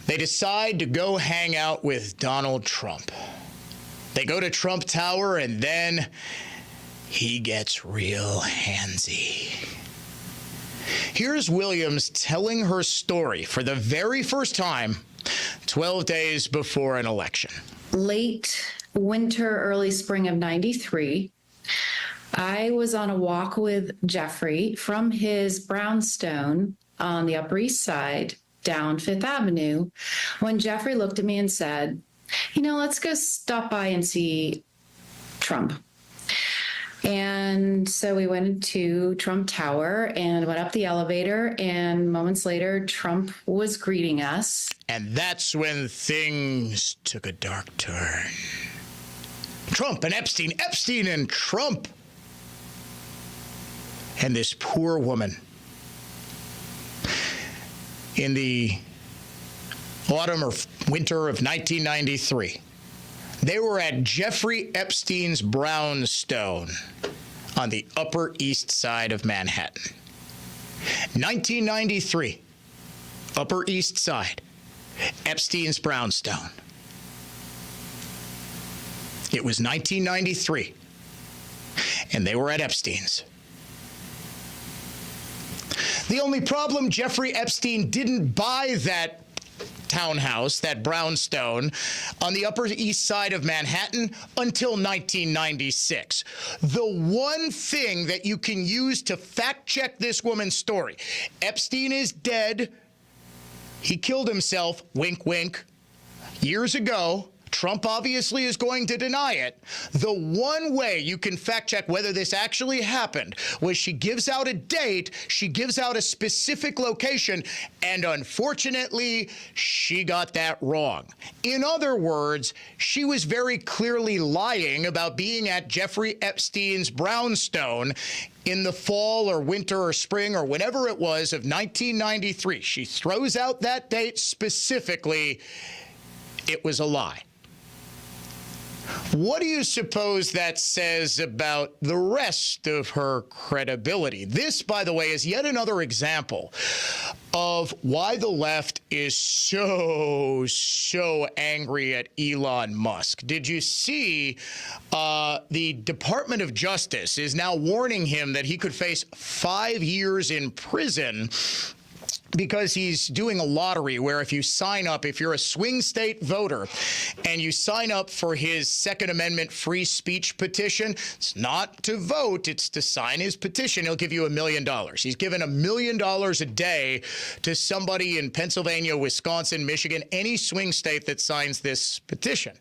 They decide to go hang out with Donald Trump. They go to Trump Tower, and then he gets real handsy. Here's Williams telling her story for the very first time 12 days before an election. Late winter, early spring of '93, I was on a walk with Jeffrey from his brownstone on the Upper East Side down Fifth Avenue when Jeffrey looked at me and said, you know, let's go stop by and see Trump. And so we went to Trump Tower and went up the elevator, and moments later, Trump was greeting us. And that's when things took a dark turn. Trump and Epstein, Epstein and Trump. and this poor woman. In the autumn or winter of 1993, they were at Jeffrey Epstein's brownstone on the Upper East Side of Manhattan. 1993, Upper East Side, Epstein's brownstone. It was 1993, and they were at Epstein's. The only problem, Jeffrey Epstein didn't buy that townhouse, that brownstone, on the Upper East Side of Manhattan until 1996. The one thing that you can use to fact-check this woman's story: Epstein is dead. He killed himself, wink, wink, years ago. Trump obviously is going to deny it. The one way you can fact check whether this actually happened was she gives out a date, she gives out a specific location, and unfortunately, she got that wrong. In other words, she was very clearly lying about being at Jeffrey Epstein's brownstone in the fall or winter or spring or whenever it was of 1993. She throws out that date specifically. It was a lie. What do you suppose that says about the rest of her credibility? This, by the way, is yet another example of why the left is so angry at Elon Musk. Did you see the Department of Justice is now warning him that he could face 5 years in prison because he's doing a lottery where if you sign up, if you're a swing state voter and you sign up for his Second Amendment free speech petition, it's not to vote, it's to sign his petition, he'll give you $1 million. He's given $1 million a day to somebody in Pennsylvania, Wisconsin, Michigan, any swing state that signs this petition.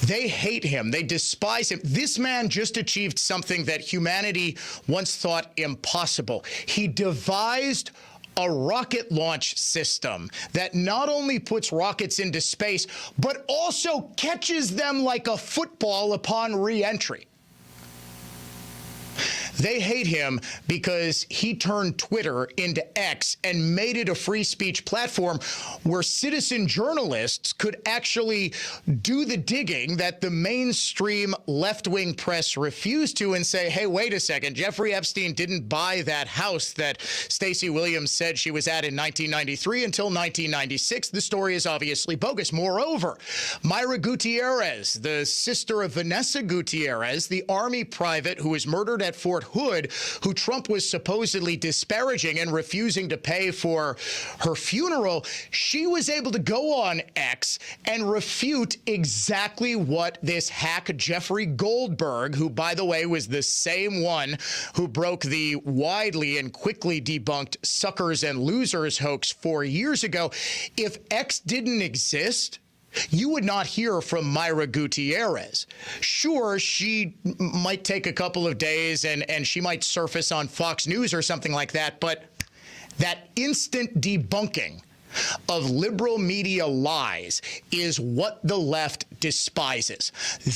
They hate him. They despise him. This man just achieved something that humanity once thought impossible. He devised a rocket launch system that not only puts rockets into space, but also catches them like a football upon re-entry. They hate him because he turned Twitter into X and made it a free speech platform where citizen journalists could actually do the digging that the mainstream left-wing press refused to and say, hey, wait a second, Jeffrey Epstein didn't buy that house that Stacey Williams said she was at in 1993 until 1996. The story is obviously bogus. Moreover, Mayra Gutierrez, the sister of Vanessa Gutierrez, the Army private who was murdered at Fort Hood, who Trump was supposedly disparaging and refusing to pay for her funeral, she was able to go on X and refute exactly what this hack Jeffrey Goldberg, who, by the way, was the same one who broke the widely and quickly debunked Suckers and Losers hoax 4 years ago. If X didn't exist, you would not hear from Mayra Gutierrez. Sure, she might take a couple of days and she might surface on Fox News or something like that, but that instant debunking of liberal media lies is what the left despises.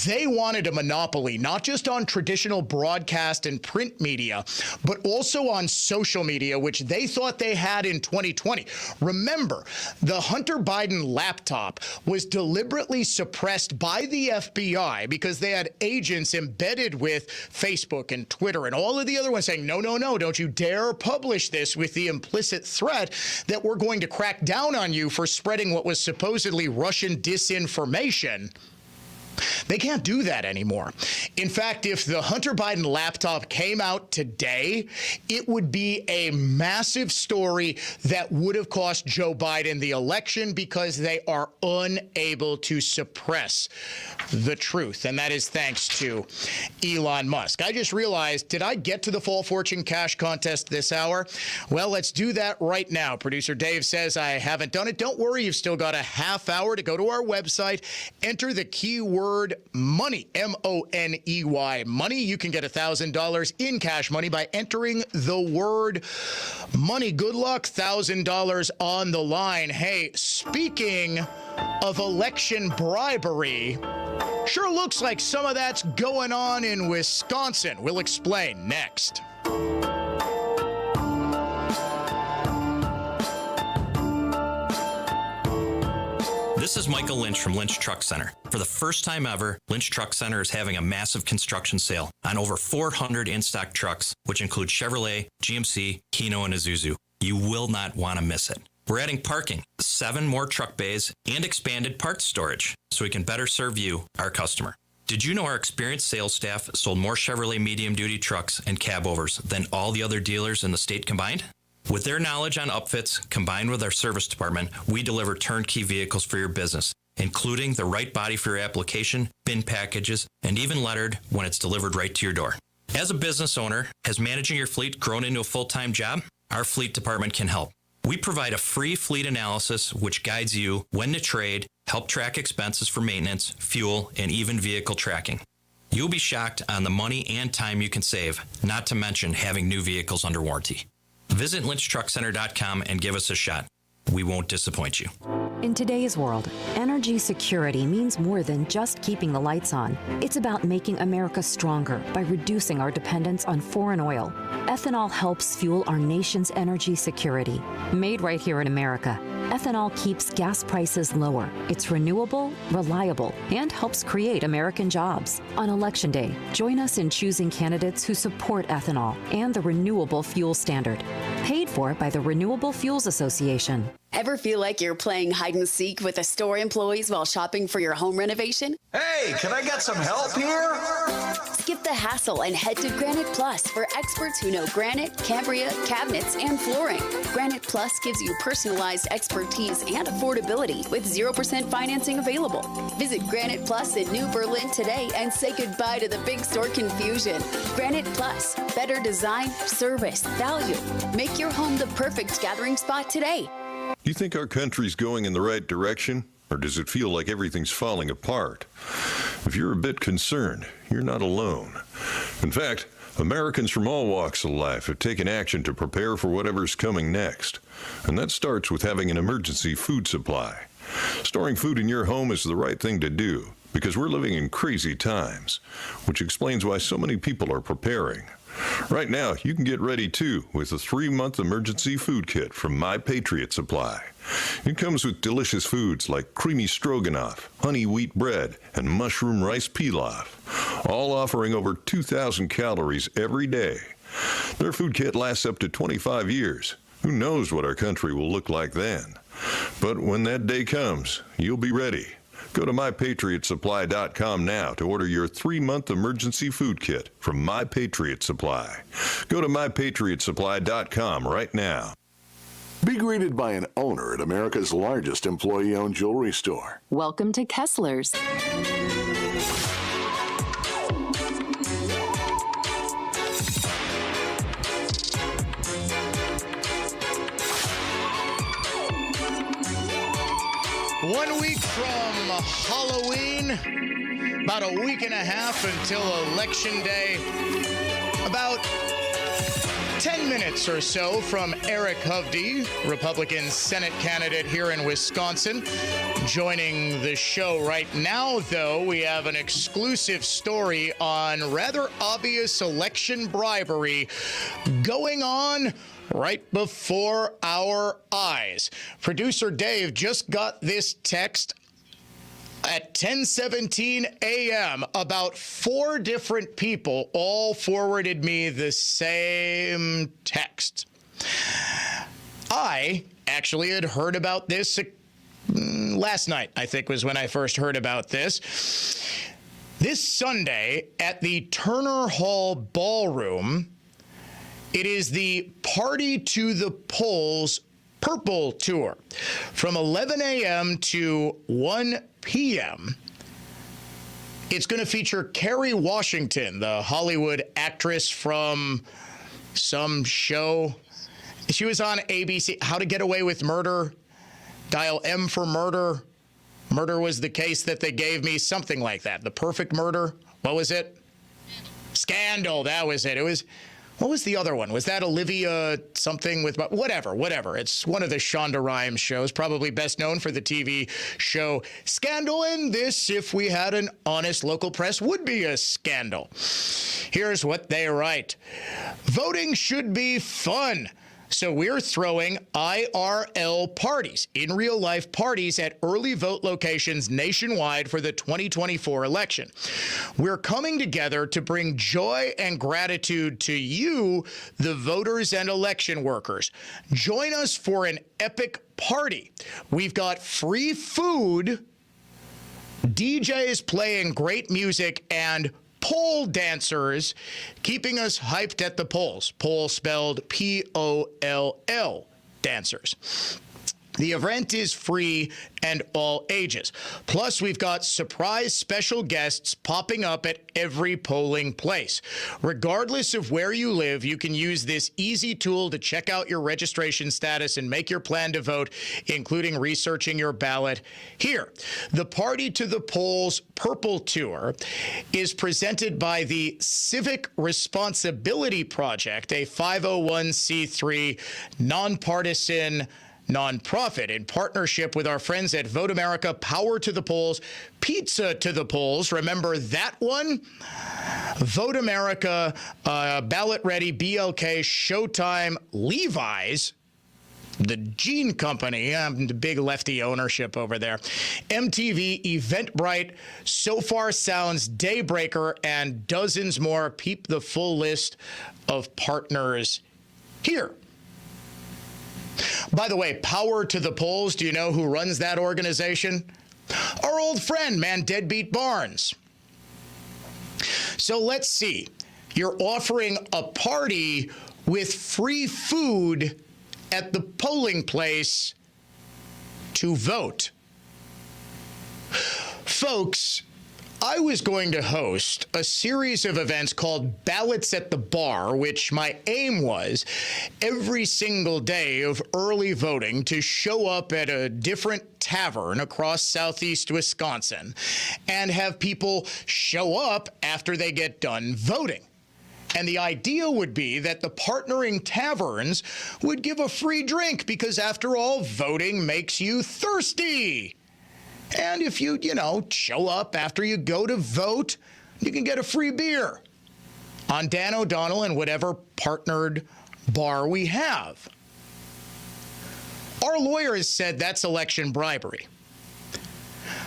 They wanted a monopoly, not just on traditional broadcast and print media, but also on social media, which they thought they had in 2020. Remember, the Hunter Biden laptop was deliberately suppressed by the FBI because they had agents embedded with Facebook and Twitter and all of the other ones saying, no, no, no, don't you dare publish this, with the implicit threat that we're going to crack down on you for spreading what was supposedly Russian disinformation. They can't do that anymore. In fact, if the Hunter Biden laptop came out today, it would be a massive story that would have cost Joe Biden the election because they are unable to suppress the truth. And that is thanks to Elon Musk. I just realized, did I get to the Fall Fortune Cash Contest this hour? Well, let's do that right now. Producer Dave says I haven't done it. Don't worry, you've still got a half hour to go to our website, enter the keyword money, M-O-N-E-Y, money. You can get $1,000 in cash money by entering the word money. Good luck, $1,000 on the line. Hey, speaking of election bribery, Sure looks like some of that's going on in Wisconsin. We'll explain next. This is Michael Lynch from Lynch Truck Center. For the first time ever, Lynch Truck Center is having a massive construction sale on over 400 in-stock trucks, which include Chevrolet, GMC, Hino, and Isuzu. You will not want to miss it. We're adding parking, 7 more truck bays, and expanded parts storage, so we can better serve you, our customer. Did you know our experienced sales staff sold more Chevrolet medium-duty trucks and cab overs than all the other dealers in the state combined? With their knowledge on upfits, combined with our service department, we deliver turnkey vehicles for your business, including the right body for your application, bin packages, and even lettered when it's delivered right to your door. As a business owner, has managing your fleet grown into a full-time job? Our fleet department can help. We provide a free fleet analysis which guides you when to trade, help track expenses for maintenance, fuel, and even vehicle tracking. You'll be shocked on the money and time you can save, not to mention having new vehicles under warranty. Visit lynchtruckcenter.com and give us a shot. We won't disappoint you. In today's world, energy security means more than just keeping the lights on. It's about making America stronger by reducing our dependence on foreign oil. Ethanol helps fuel our nation's energy security. Made right here in America, ethanol keeps gas prices lower. It's renewable, reliable, and helps create American jobs. On Election Day, join us in choosing candidates who support ethanol and the renewable fuel standard. Paid for by the Renewable Fuels Association. Ever feel like you're playing hide and seek with the store employees while shopping for your home renovation? Hey, can I get some help here? Skip the hassle and head to Granite Plus for experts who know granite, Cambria, cabinets, and flooring. Granite Plus gives you personalized expertise and affordability with 0% financing available. Visit Granite Plus in New Berlin today and say goodbye to the big store confusion. Granite Plus, better design, service, value. Make your home the perfect gathering spot today. You think our country's going in the right direction, or does it feel like everything's falling apart? If you're a bit concerned, you're not alone. In fact, Americans from all walks of life have taken action to prepare for whatever's coming next. And that starts with having an emergency food supply. Storing food in your home is the right thing to do, because we're living in crazy times, which explains why so many people are preparing. Right now, you can get ready too with a 3-month emergency food kit from My Patriot Supply. It comes with delicious foods like creamy stroganoff, honey wheat bread, and mushroom rice pilaf, all offering over 2,000 calories every day. Their food kit lasts up to 25 years. Who knows what our country will look like then? But when that day comes, you'll be ready. Go to MyPatriotSupply.com now to order your 3-month emergency food kit from My Patriot Supply. Go to MyPatriotSupply.com right now. Be greeted by an owner at America's largest employee-owned jewelry store. Welcome to Kessler's. One week from Halloween, about a week and a half until Election Day, about 10 minutes or so from Eric Hovde, Republican Senate candidate here in Wisconsin, joining the show right now, though. We have an exclusive story on rather obvious election bribery going on right before our eyes. Producer Dave just got this text at 10:17 a.m. About 4 different people all forwarded me the same text. I actually had heard about this last night, I think was when I first heard about this. This Sunday at the Turner Hall Ballroom, it is the Party to the Polls Purple Tour from 11 a.m. to 1 p.m. It's going to feature Kerry Washington, the Hollywood actress from some show. She was on ABC, How to Get Away with Murder, Dial M for Murder. Murder was the case that they gave me, something like that. The Perfect Murder. What was it? Scandal. That was it. It was What was the other one? Was that Olivia something with whatever? It's one of the Shonda Rhimes shows, probably best known for the TV show Scandal. And this, if we had an honest local press, would be a scandal. Here's what they write. Voting should be fun. So we're throwing IRL parties, in real life parties at early vote locations nationwide for the 2024 election. We're coming together to bring joy and gratitude to you, the voters and election workers. Join us for an epic party. We've got free food, DJs playing great music, and pole dancers keeping us hyped at the polls. Poll spelled P-O-L-L, dancers. The event is free and all ages. Plus, we've got surprise special guests popping up at every polling place. Regardless of where you live, you can use this easy tool to check out your registration status and make your plan to vote, including researching your ballot here. The Party to the Polls Purple Tour is presented by the Civic Responsibility Project, a 501c3 nonpartisan nonprofit in partnership with our friends at Vote America, Power to the Polls, Pizza to the Polls. Remember that one? Vote America, Ballot Ready, BLK, Showtime, Levi's, the Gene Company, the big lefty ownership over there, MTV, Eventbrite, So Far Sounds, Daybreaker, and dozens more. Peep the full list of partners here. By the way, Power to the Polls, do you know who runs that organization? Our old friend, Deadbeat Barnes. So let's see. You're offering a party with free food at the polling place to vote. Folks, I was going to host a series of events called Ballots at the Bar, which my aim was every single day of early voting to show up at a different tavern across southeast Wisconsin and have people show up after they get done voting. And the idea would be that the partnering taverns would give a free drink because, after all, voting makes you thirsty. And if you show up after you go to vote, you can get a free beer on Dan O'Donnell and whatever partnered bar we have. Our lawyers said that's election bribery.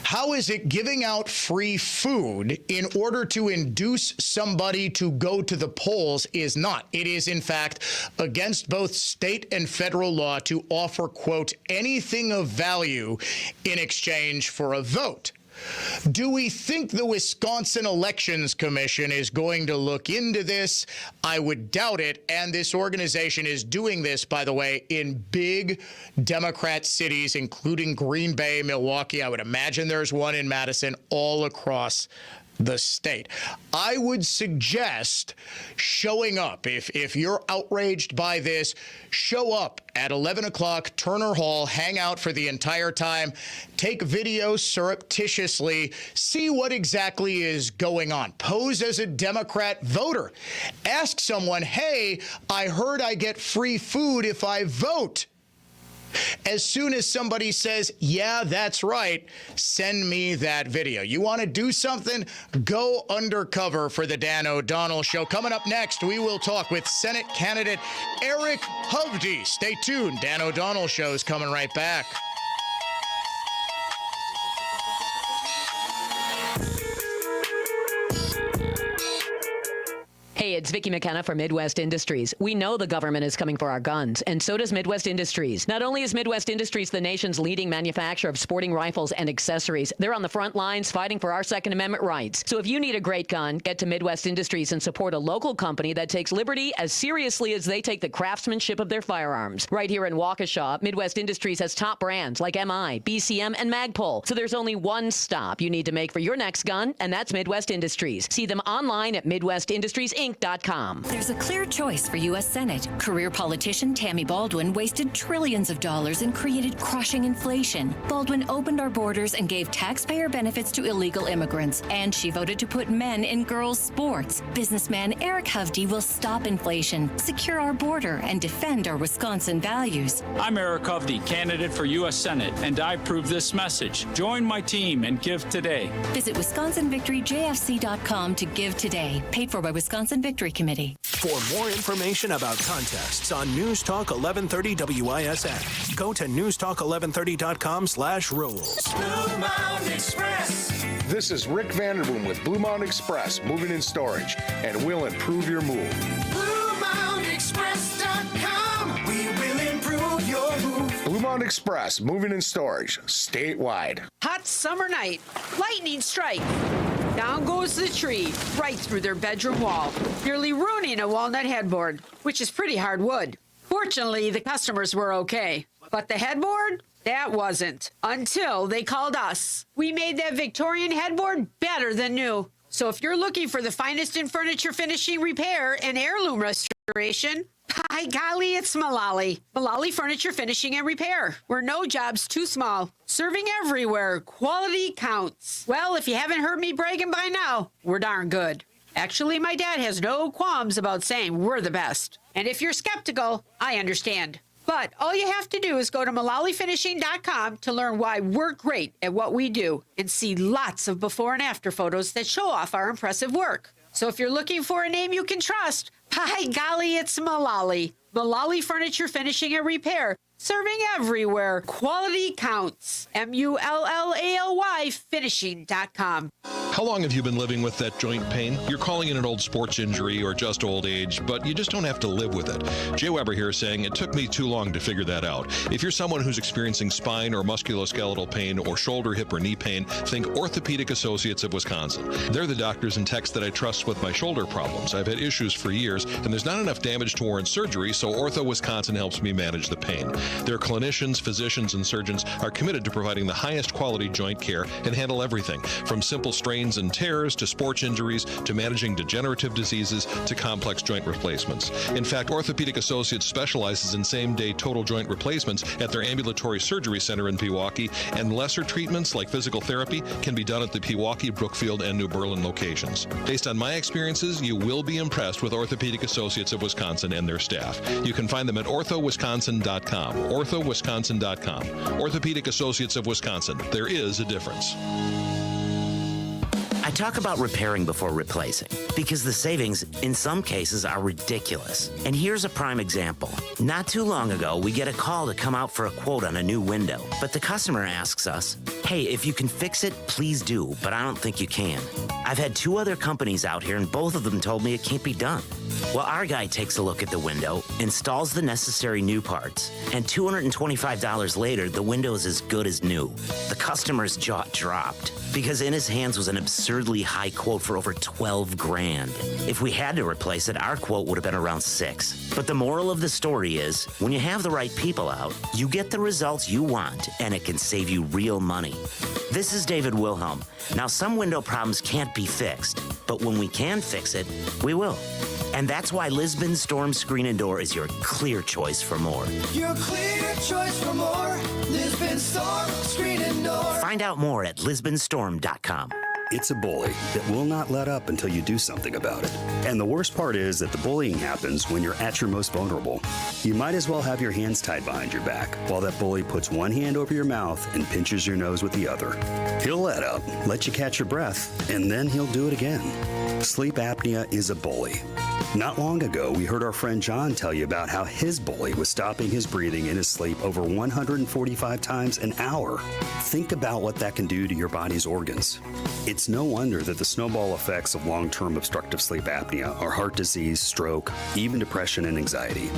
How is it giving out free food in order to induce somebody to go to the polls is not? It is, in fact, against both state and federal law to offer, quote, anything of value in exchange for a vote. Do we think the Wisconsin Elections Commission is going to look into this? I would doubt it. And this organization is doing this, by the way, in big Democrat cities, including Green Bay, Milwaukee. I would imagine there's one in Madison, all across the state. I would suggest showing up. If you're outraged by this, show up at 11 o'clock, Turner Hall, hang out for the entire time, take video surreptitiously, see what exactly is going on. Pose as a Democrat voter. Ask someone, hey, I heard I get free food if I vote. As soon as somebody says, yeah, that's right, send me that video. You want to do something? Go undercover for the Dan O'Donnell Show. Coming up next, we will talk with Senate candidate Eric Hovde. Stay tuned. Dan O'Donnell Show is coming right back. Hey, it's Vicki McKenna for Midwest Industries. We know the government is coming for our guns, and so does Midwest Industries. Not only is Midwest Industries the nation's leading manufacturer of sporting rifles and accessories, they're on the front lines fighting for our Second Amendment rights. So if you need a great gun, get to Midwest Industries and support a local company that takes liberty as seriously as they take the craftsmanship of their firearms. Right here in Waukesha, Midwest Industries has top brands like MI, BCM, and Magpul. So there's only one stop you need to make for your next gun, and that's Midwest Industries. See them online at MidwestIndustriesInc.com. JFC.com. There's a clear choice for U.S. Senate. Career politician Tammy Baldwin wasted trillions of dollars and created crushing inflation. Baldwin opened our borders and gave taxpayer benefits to illegal immigrants. And she voted to put men in girls' sports. Businessman Eric Hovde will stop inflation, secure our border, and defend our Wisconsin values. I'm Eric Hovde, candidate for U.S. Senate, and I approve this message. Join my team and give today. Visit WisconsinVictoryJFC.com to give today. Paid for by Wisconsin Victory Committee. For more information about contests on News Talk 1130 WISN, go to newstalk1130.com/rules. Blue Mountain Express. This is Rick Vanderboom with Blue Mountain Express Moving and Storage, and we'll improve your move. BlueMountainExpress.com. We will improve your move. Blue Mountain Express Moving and Storage, statewide. Hot summer night, lightning strike. Down goes the tree, right through their bedroom wall, nearly ruining a walnut headboard, which is pretty hard wood. Fortunately, the customers were okay, but the headboard? That wasn't, until they called us. We made that Victorian headboard better than new. So if you're looking for the finest in furniture finishing, repair, and heirloom restoration, by golly, it's Mullally. Mullally Furniture Finishing and Repair. We're no job's too small. Serving everywhere. Quality counts. Well, if you haven't heard me bragging by now, we're darn good. Actually, my dad has no qualms about saying we're the best. And if you're skeptical, I understand. But all you have to do is go to MullallyFinishing.com to learn why we're great at what we do and see lots of before and after photos that show off our impressive work. So if you're looking for a name you can trust, by golly, it's Mullally. Mullally Furniture Finishing and Repair. Serving everywhere. Quality counts. MULLALY finishing.com. How long have you been living with that joint pain? You're calling it an old sports injury or just old age, but you just don't have to live with it. Jay Weber here saying it took me too long to figure that out. If you're someone who's experiencing spine or musculoskeletal pain or shoulder, hip, or knee pain, think Orthopedic Associates of Wisconsin. They're the doctors and techs that I trust with my shoulder problems. I've had issues for years, and there's not enough damage to warrant surgery, so Ortho Wisconsin helps me manage the pain. Their clinicians, physicians, and surgeons are committed to providing the highest quality joint care and handle everything from simple strains and tears to sports injuries to managing degenerative diseases to complex joint replacements. In fact, Orthopedic Associates specializes in same-day total joint replacements at their ambulatory surgery center in Pewaukee, and lesser treatments like physical therapy can be done at the Pewaukee, Brookfield, and New Berlin locations. Based on my experiences, you will be impressed with Orthopedic Associates of Wisconsin and their staff. You can find them at orthowisconsin.com. orthowisconsin.com. Orthopedic Associates of Wisconsin. There is a difference. I talk about repairing before replacing because the savings in some cases are ridiculous. And here's a prime example. Not too long ago, we get a call to come out for a quote on a new window, but the customer asks us, hey, if you can fix it, please do, but I don't think you can. I've had two other companies out here and both of them told me it can't be done. Well, our guy takes a look at the window, installs the necessary new parts, and $225 later, the window is as good as new. The customer's jaw dropped because in his hands was an absurdly high quote for over $12 grand. If we had to replace it, our quote would have been around $6. But the moral of the story is, when you have the right people out, you get the results you want, and it can save you real money. This is David Wilhelm. Now, some window problems can't be fixed, but when we can fix it, we will. And that's why Lisbon Storm Screen and Door is your clear choice for more. Your clear choice for more. Lisbon Storm Screen and Door. Find out more at lisbonstorm.com. It's a bully that will not let up until you do something about it. And the worst part is that the bullying happens when you're at your most vulnerable. You might as well have your hands tied behind your back while that bully puts one hand over your mouth and pinches your nose with the other. He'll let up, let you catch your breath, and then he'll do it again. Sleep apnea is a bully. Not long ago, we heard our friend John tell you about how his bully was stopping his breathing in his sleep over 145 times an hour. Think about what that can do to your body's organs. It's no wonder that the snowball effects of long-term obstructive sleep apnea are heart disease, stroke, even depression and anxiety.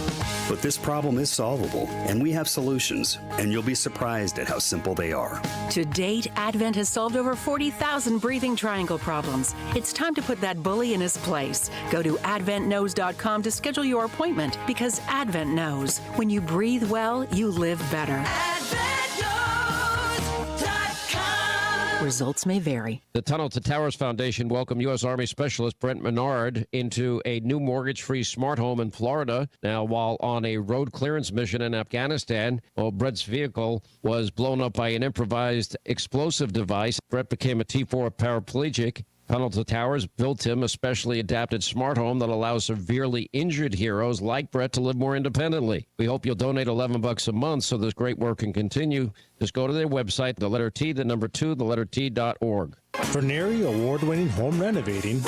But this problem is solvable, and we have solutions, and you'll be surprised at how simple they are. To date, Advent has solved over 40,000 breathing triangle problems. It's time to put that bully in his place. Go to AdventKnows.com to schedule your appointment, because Advent knows when you breathe well, you live better. AdventKnows.com. Results may vary. The Tunnel to Towers Foundation welcomed U.S. Army Specialist Brent Menard into a new mortgage-free smart home in Florida. Now, while on a road clearance mission in Afghanistan, Brent's vehicle was blown up by an improvised explosive device. Brent became a T4 paraplegic. Tunnel to Towers built him a specially adapted smart home that allows severely injured heroes like Brett to live more independently. We hope you'll donate $11 a month so this great work can continue. Just go to their website, the letter T, the number 2, the letter T.org. For NARI award-winning home renovating,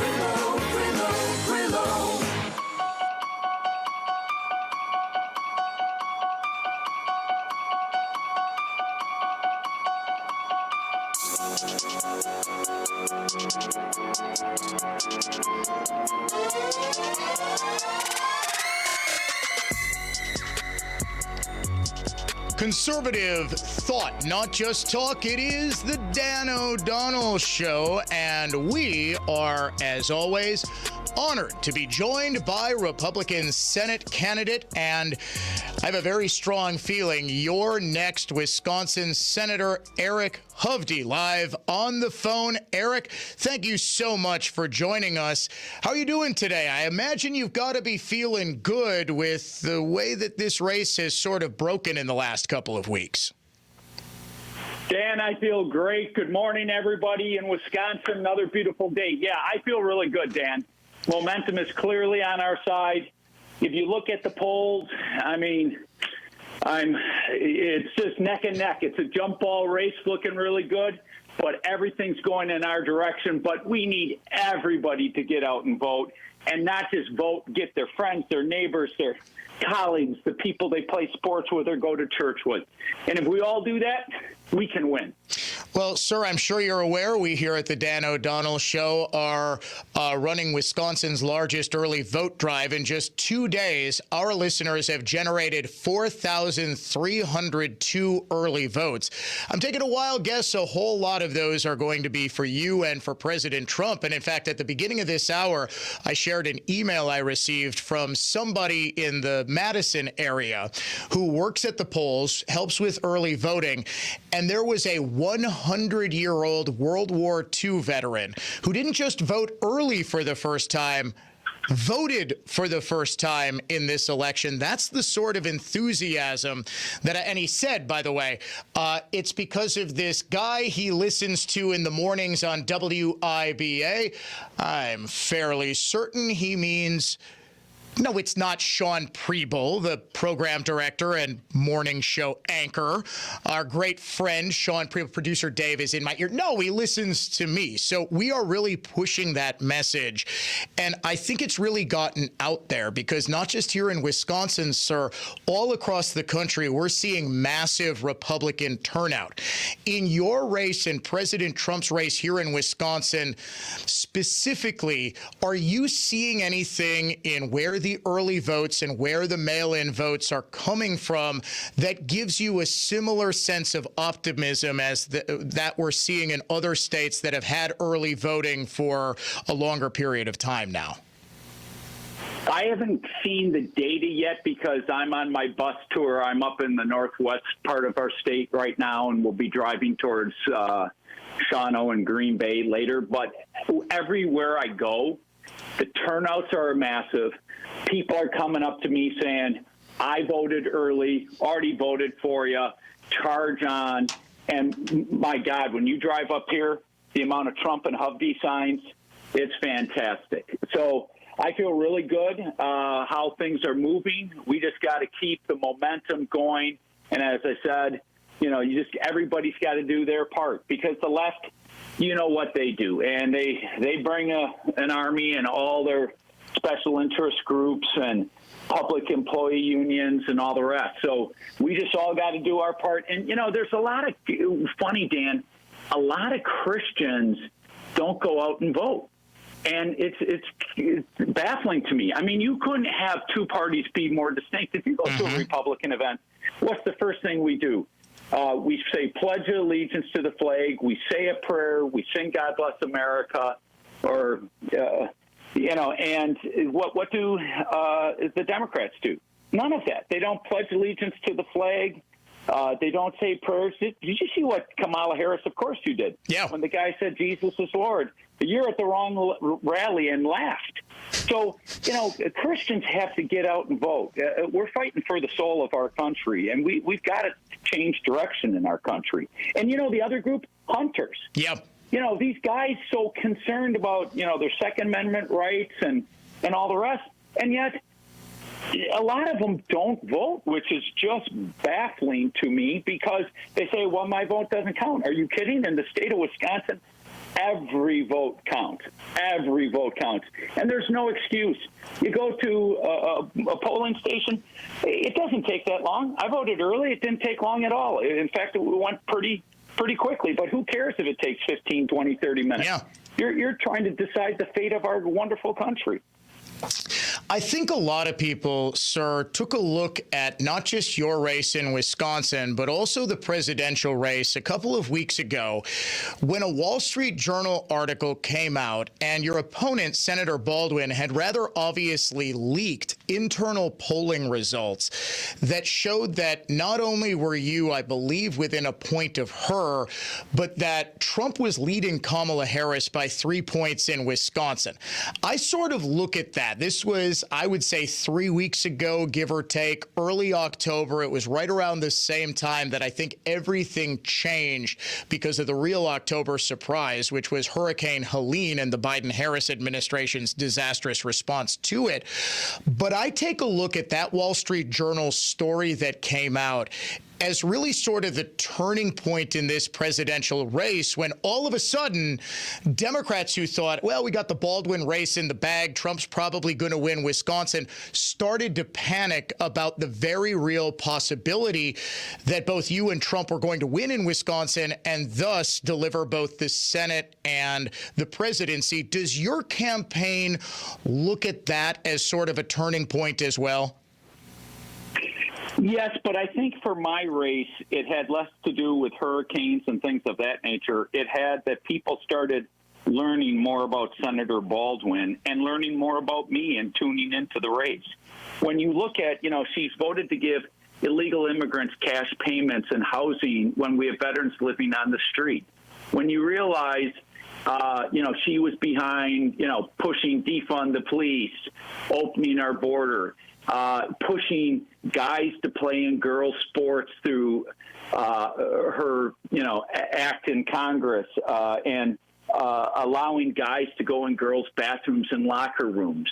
Conservative thought, not just talk. It is the Dan O'Donnell Show, and we are, as always, honored to be joined by Republican Senate candidate, and I have a very strong feeling your next Wisconsin Senator Eric Hovde, live on the phone. Eric, thank you so much for joining us. How are you doing today? I imagine you've got to be feeling good with the way that this race has sort of broken in the last couple of weeks. Dan, I feel great. Good morning, everybody in Wisconsin. Another beautiful day. Yeah, I feel really good, Dan. Momentum is clearly on our side. If you look at the polls, I mean, it's just neck and neck. It's a jump ball race looking really good, but everything's going in our direction. But we need everybody to get out and vote, and not just vote, get their friends, their neighbors, their colleagues, the people they play sports with or go to church with. And if we all do that, we can win. Well, sir, I'm sure you're aware we here at the Dan O'Donnell Show are running Wisconsin's largest early vote drive. In just 2 days, our listeners have generated 4,302 early votes. I'm taking a wild guess a whole lot of those are going to be for you and for President Trump. And in fact, at the beginning of this hour, I shared an email I received from somebody in the Madison area who works at the polls, helps with early voting. And there was a 100-year-old World War II veteran who didn't just vote early for the first time, voted for the first time in this election. That's the sort of enthusiasm that, and he said, by the way, it's because of this guy he listens to in the mornings on WIBA. I'm fairly certain he means... No, it's not Sean Preble, the program director and morning show anchor. Our great friend, Sean Preble, producer Dave, is in my ear. No, he listens to me. So we are really pushing that message. And I think it's really gotten out there because not just here in Wisconsin, sir, all across the country, we're seeing massive Republican turnout. In your race and President Trump's race here in Wisconsin, specifically, are you seeing anything in where the early votes and where the mail-in votes are coming from that gives you a similar sense of optimism as that we're seeing in other states that have had early voting for a longer period of time now? I haven't seen the data yet because I'm on my bus tour. I'm up in the northwest part of our state right now, and we'll be driving towards Shawano and Green Bay later. But everywhere I go, the turnouts are massive. People are coming up to me saying, I voted early, already voted for you, charge on. And my God, when you drive up here, the amount of Trump and Hovde signs, it's fantastic. So I feel really good how things are moving. We just got to keep the momentum going. And as I said, everybody's got to do their part because the left, you know what they do. And they bring an army and all their special interest groups and public employee unions and all the rest. So we just all got to do our part. And, there's a lot of, funny, Dan, a lot of Christians don't go out and vote. And it's baffling to me. I mean, you couldn't have two parties be more distinct. If you go to a Republican event, what's the first thing we do? We say pledge of allegiance to the flag. We say a prayer. We sing God Bless America. Or, and what do the Democrats do? None of that. They don't pledge allegiance to the flag. They don't say prayers. Did you see what Kamala Harris? Of course you did. Yeah. When the guy said Jesus is Lord, you're at the wrong rally and laughed. So, Christians have to get out and vote. We're fighting for the soul of our country, and we've got to change direction in our country. And, the other group, hunters. Yep. These guys so concerned about, their Second Amendment rights and all the rest, and yet a lot of them don't vote, which is just baffling to me because they say, well, my vote doesn't count. Are you kidding? In the state of Wisconsin, every vote counts. Every vote counts. And there's no excuse. You go to a polling station, it doesn't take that long. I voted early. It didn't take long at all. In fact, it went pretty quickly. But who cares if it takes 15, 20, 30 minutes? Yeah. You're trying to decide the fate of our wonderful country. I think a lot of people, sir, took a look at not just your race in Wisconsin, but also the presidential race a couple of weeks ago when a Wall Street Journal article came out and your opponent, Senator Baldwin, had rather obviously leaked internal polling results that showed that not only were you, I believe, within a point of her, but that Trump was leading Kamala Harris by 3 points in Wisconsin. I sort of look at that. This was, I would say, 3 weeks ago, give or take, early October. It was right around the same time that I think everything changed because of the real October surprise, which was Hurricane Helene and the Biden-Harris administration's disastrous response to it. But I take a look at that Wall Street Journal story that came out as really sort of the turning point in this presidential race when all of a sudden Democrats who thought, well, we got the Baldwin race in the bag, Trump's probably going to win Wisconsin, started to panic about the very real possibility that both you and Trump were going to win in Wisconsin and thus deliver both the Senate and the presidency. Does your campaign look at that as sort of a turning point as well? Yes, but I think for my race, it had less to do with hurricanes and things of that nature. It had that people started learning more about Senator Baldwin and learning more about me and tuning into the race. When you look at, she's voted to give illegal immigrants cash payments and housing when we have veterans living on the street. When you realize she was behind, pushing defund the police, opening our border, pushing guys to play in girls' sports through her, act in Congress, and allowing guys to go in girls' bathrooms and locker rooms.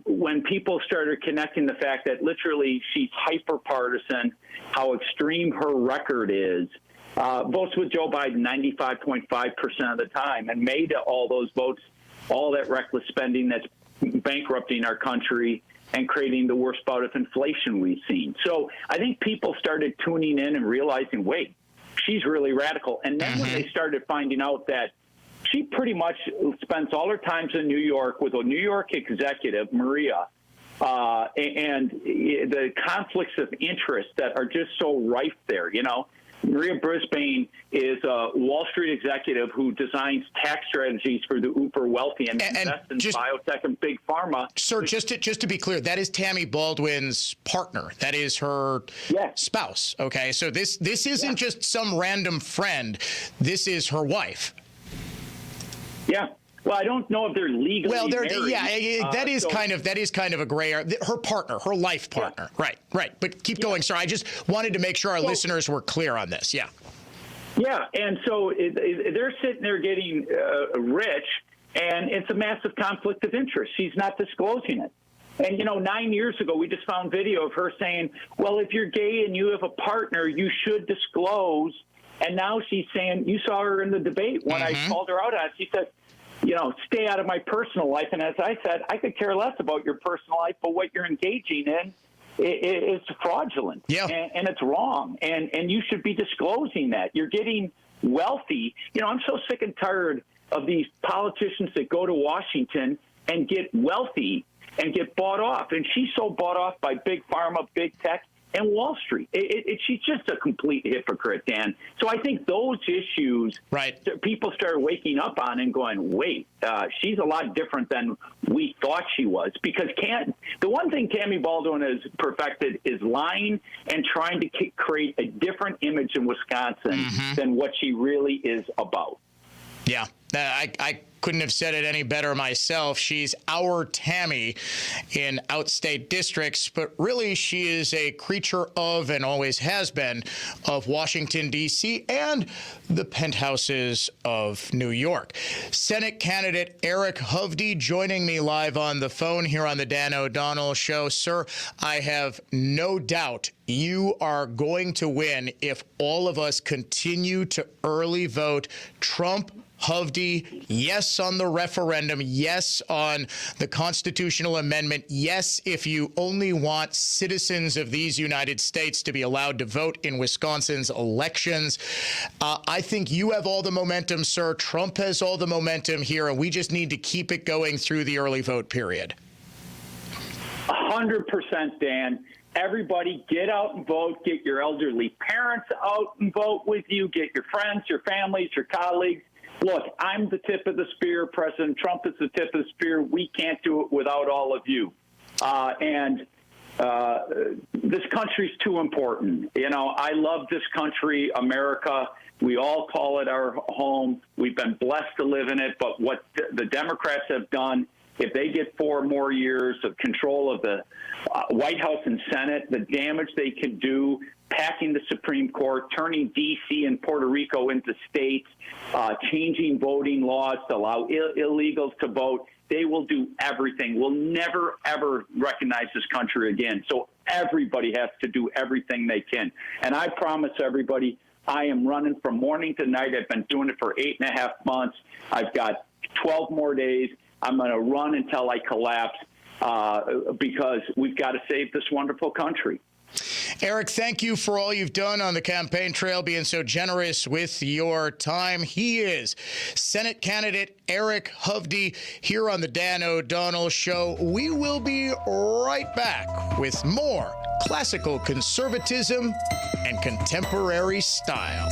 When people started connecting the fact that literally she's hyper-partisan, how extreme her record is, votes with Joe Biden 95.5% of the time, and made all those votes, all that reckless spending that's bankrupting our country and creating the worst bout of inflation we've seen. So I think people started tuning in and realizing, wait, she's really radical. And then when they started finding out that she pretty much spends all her time in New York with a New York executive, Maria, and the conflicts of interest that are just so rife there, Maria Brisbane is a Wall Street executive who designs tax strategies for the uber wealthy and invests in biotech and big pharma. Sir, just to be clear, that is Tammy Baldwin's partner. That is her spouse. Okay, so this isn't just some random friend. This is her wife. Yeah. Well, I don't know if they're legally married. That is kind of a gray area. Her partner, her life partner. Yeah. Right. But keep going, sir. I just wanted to make sure our listeners were clear on this. Yeah. Yeah, and so they're sitting there getting rich, and it's a massive conflict of interest. She's not disclosing it. And, 9 years ago, we just found video of her saying, well, if you're gay and you have a partner, you should disclose. And now she's saying, you saw her in the debate when I called her out on it. She said, stay out of my personal life. And as I said, I could care less about your personal life, but what you're engaging in is fraudulent. Yeah. And it's wrong. And you should be disclosing that. You're getting wealthy. I'm so sick and tired of these politicians that go to Washington and get wealthy and get bought off. And she's so bought off by big pharma, big tech. and Wall Street. She's just a complete hypocrite, Dan. So I think those issues, people started waking up on and going, wait, she's a lot different than we thought she was. Because the one thing Tammy Baldwin has perfected is lying and trying to create a different image in Wisconsin than what she really is about. Yeah, I couldn't have said it any better myself. She's our Tammy in outstate districts, but really she is a creature of, and always has been, of Washington, D.C. and the penthouses of New York. Senate candidate Eric Hovde joining me live on the phone here on the Dan O'Donnell Show. Sir, I have no doubt you are going to win if all of us continue to early vote Trump, Hovde, yes on the referendum, yes on the constitutional amendment, yes if you only want citizens of these United States to be allowed to vote in Wisconsin's elections. I think you have all the momentum, sir. Trump has all the momentum here, and we just need to keep it going through the early vote period. 100%, Dan. Everybody get out and vote. Get your elderly parents out and vote with you. Get your friends, your families, your colleagues. Look, I'm the tip of the spear. President Trump is the tip of the spear. We can't do it without all of you. This country's too important. You know, I love this country, America. We all call it our home. We've been blessed to live in it. But what the Democrats have done, if they get 4 more years of control of the White House and Senate, the damage they could do, packing the Supreme Court, turning D.C. and Puerto Rico into states, changing voting laws to allow illegals to vote, they will do everything. We'll never, ever recognize this country again. So everybody has to do everything they can. And I promise everybody, I am running from morning to night. I've been doing it for 8.5 months. I've got 12 more days. I'm going to run until I collapse because we've got to save this wonderful country. Eric, thank you for all you've done on the campaign trail, being so generous with your time. He is Senate candidate Eric Hovde here on the Dan O'Donnell Show. We will be right back with more classical conservatism and contemporary style.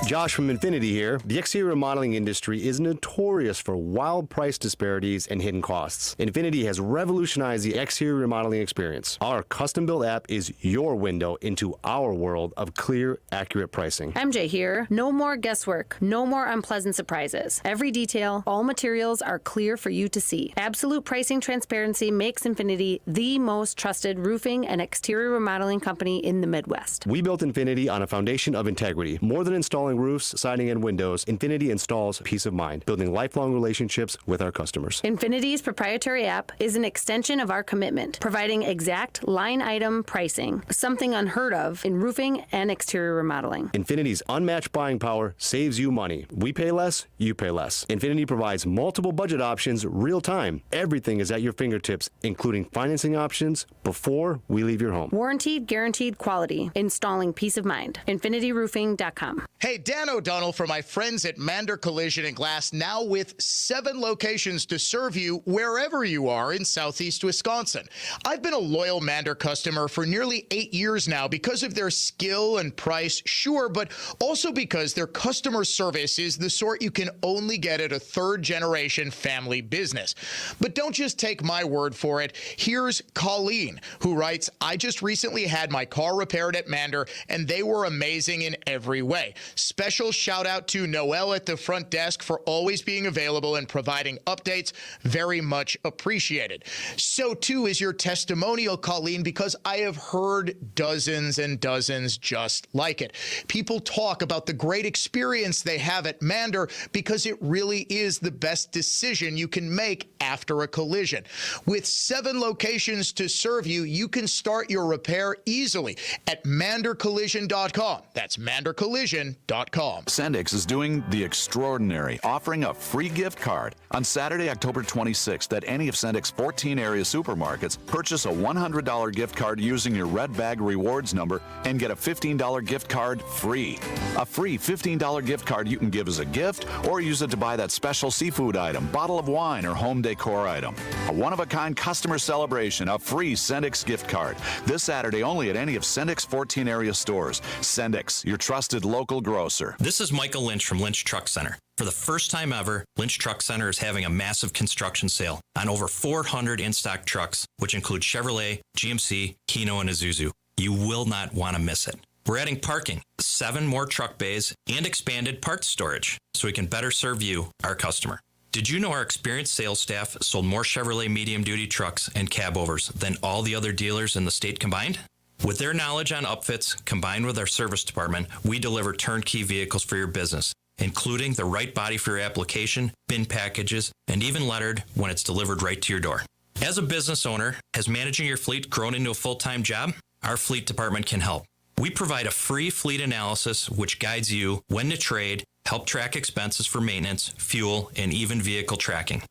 Josh from Infinity here. The exterior remodeling industry is notorious for wild price disparities and hidden costs. Infinity has revolutionized the exterior remodeling experience. Our custom-built app is your window into our world of clear, accurate pricing. MJ here. No more guesswork. No more unpleasant surprises. Every detail, all materials are clear for you to see. Absolute pricing transparency makes Infinity the most trusted roofing and exterior remodeling company in the Midwest. We built Infinity on a foundation of integrity. More than installing roofs, siding, and windows, Infinity installs peace of mind, building lifelong relationships with our customers. Infinity's proprietary app is an extension of our commitment, providing exact line item pricing, something unheard of in roofing and exterior remodeling. Infinity's unmatched buying power saves you money. We pay less, you pay less. Infinity provides multiple budget options real time. Everything is at your fingertips, including financing options before we leave your home. Warranted, guaranteed quality, installing peace of mind. InfinityRoofing.com. Hey, Dan O'Donnell for my friends at Mander Collision and Glass, now with 7 locations to serve you wherever you are in southeast Wisconsin. I've been a loyal Mander customer for nearly 8 years now because of their skill and price, sure, but also because their customer service is the sort you can only get at a third-generation family business. But don't just take my word for it. Here's Colleen, who writes, I just recently had my car repaired at Mander, and they were amazing in every way. Special shout out to Noelle at the front desk for always being available and providing updates. Very much appreciated. So too is your testimonial, Colleen, because I have heard dozens and dozens just like it. People talk about the great experience they have at Mander because it really is the best decision you can make after a collision. With 7 locations to serve you, you can start your repair easily at mandercollision.com. That's mandercollision.com. Sendix.com. Sendix is doing the extraordinary, offering a free gift card on Saturday, October 26th at any of Sendix 14 area supermarkets. Purchase a $100 gift card using your Red Bag Rewards number and get a $15 gift card free. A free $15 gift card you can give as a gift or use it to buy that special seafood item, bottle of wine, or home decor item. A one-of-a-kind customer celebration, a free Sendix gift card. This Saturday only at any of Sendix 14 area stores. Sendix, your trusted local grocer. This is Michael Lynch from Lynch Truck Center. For the first time ever, Lynch Truck Center is having a massive construction sale on over 400 in-stock trucks, which include Chevrolet, GMC, Hino, and Isuzu. You will not want to miss it. We're adding parking, 7 more truck bays, and expanded parts storage so we can better serve you, our customer. Did you know our experienced sales staff sold more Chevrolet medium-duty trucks and cabovers than all the other dealers in the state combined? With their knowledge on upfits, combined with our service department, we deliver turnkey vehicles for your business, including the right body for your application, bin packages, and even lettered when it's delivered right to your door. As a business owner, has managing your fleet grown into a full-time job? Our fleet department can help. We provide a free fleet analysis which guides you when to trade, help track expenses for maintenance, fuel, and even vehicle tracking.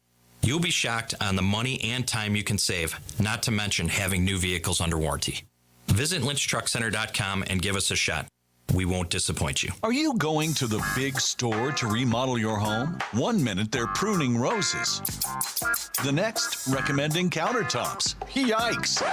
You'll be shocked on the money and time you can save, not to mention having new vehicles under warranty. Visit LynchTruckCenter.com and give us a shot. We won't disappoint you. Are you going to the big store to remodel your home? One minute they're pruning roses. The next, recommending countertops. Yikes!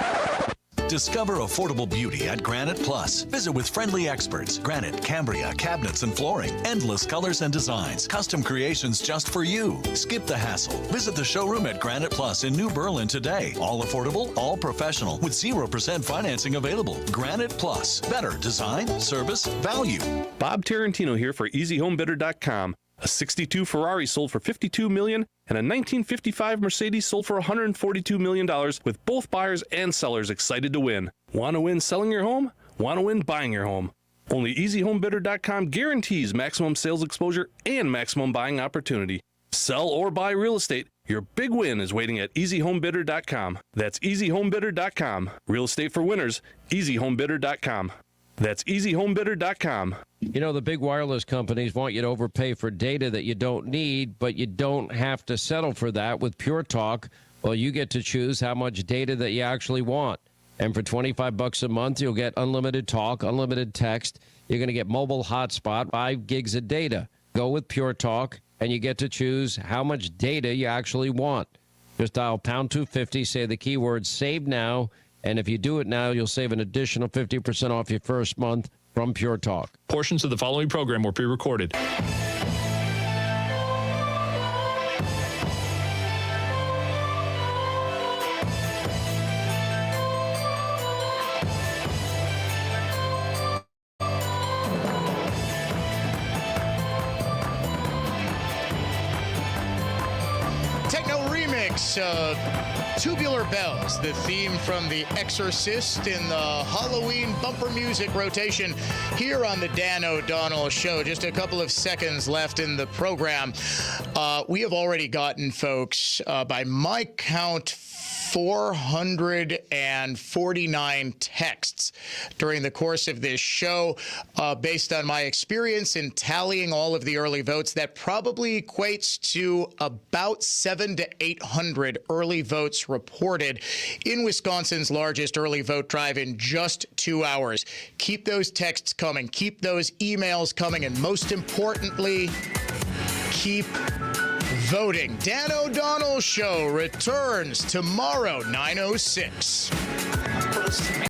Discover affordable beauty at Granite Plus. Visit with friendly experts. Granite, Cambria, cabinets, and flooring. Endless colors and designs. Custom creations just for you. Skip the hassle. Visit the showroom at Granite Plus in New Berlin today. All affordable, all professional, with 0% financing available. Granite Plus. Better design, service, value. Bob Tarantino here for EasyHomeBidder.com. A 62 Ferrari sold for $52 million and a 1955 Mercedes sold for $142 million, with both buyers and sellers excited to win. Want to win selling your home? Want to win buying your home? Only EasyHomeBidder.com guarantees maximum sales exposure and maximum buying opportunity. Sell or buy real estate, your big win is waiting at EasyHomeBidder.com. That's EasyHomeBidder.com. Real estate for winners, EasyHomeBidder.com. That's EasyHomeBidder.com. You know, the big wireless companies want you to overpay for data that you don't need, but you don't have to settle for that with Pure Talk. Well, you get to choose how much data that you actually want. And for $25 a month, you'll get unlimited talk, unlimited text. You're going to get mobile hotspot, 5 gigs of data. Go with Pure Talk, and you get to choose how much data you actually want. Just dial pound 250, say the keyword save now, and if you do it now, you'll save an additional 50% off your first month from Pure Talk. Portions of the following program were pre-recorded. Techno remix of Tubular Bells, the theme from The Exorcist in the Halloween bumper music rotation here on the Dan O'Donnell Show. Just a couple of seconds left in the program. We have already gotten, folks, by my count, 449 texts during the course of this show. Based on my experience in tallying all of the early votes, that probably equates to about 700 to 800 early votes reported in Wisconsin's largest early vote drive in just 2 hours. Keep those texts coming. Keep those emails coming. And most importantly, keep voting. Dan O'Donnell Show returns tomorrow, 9:06.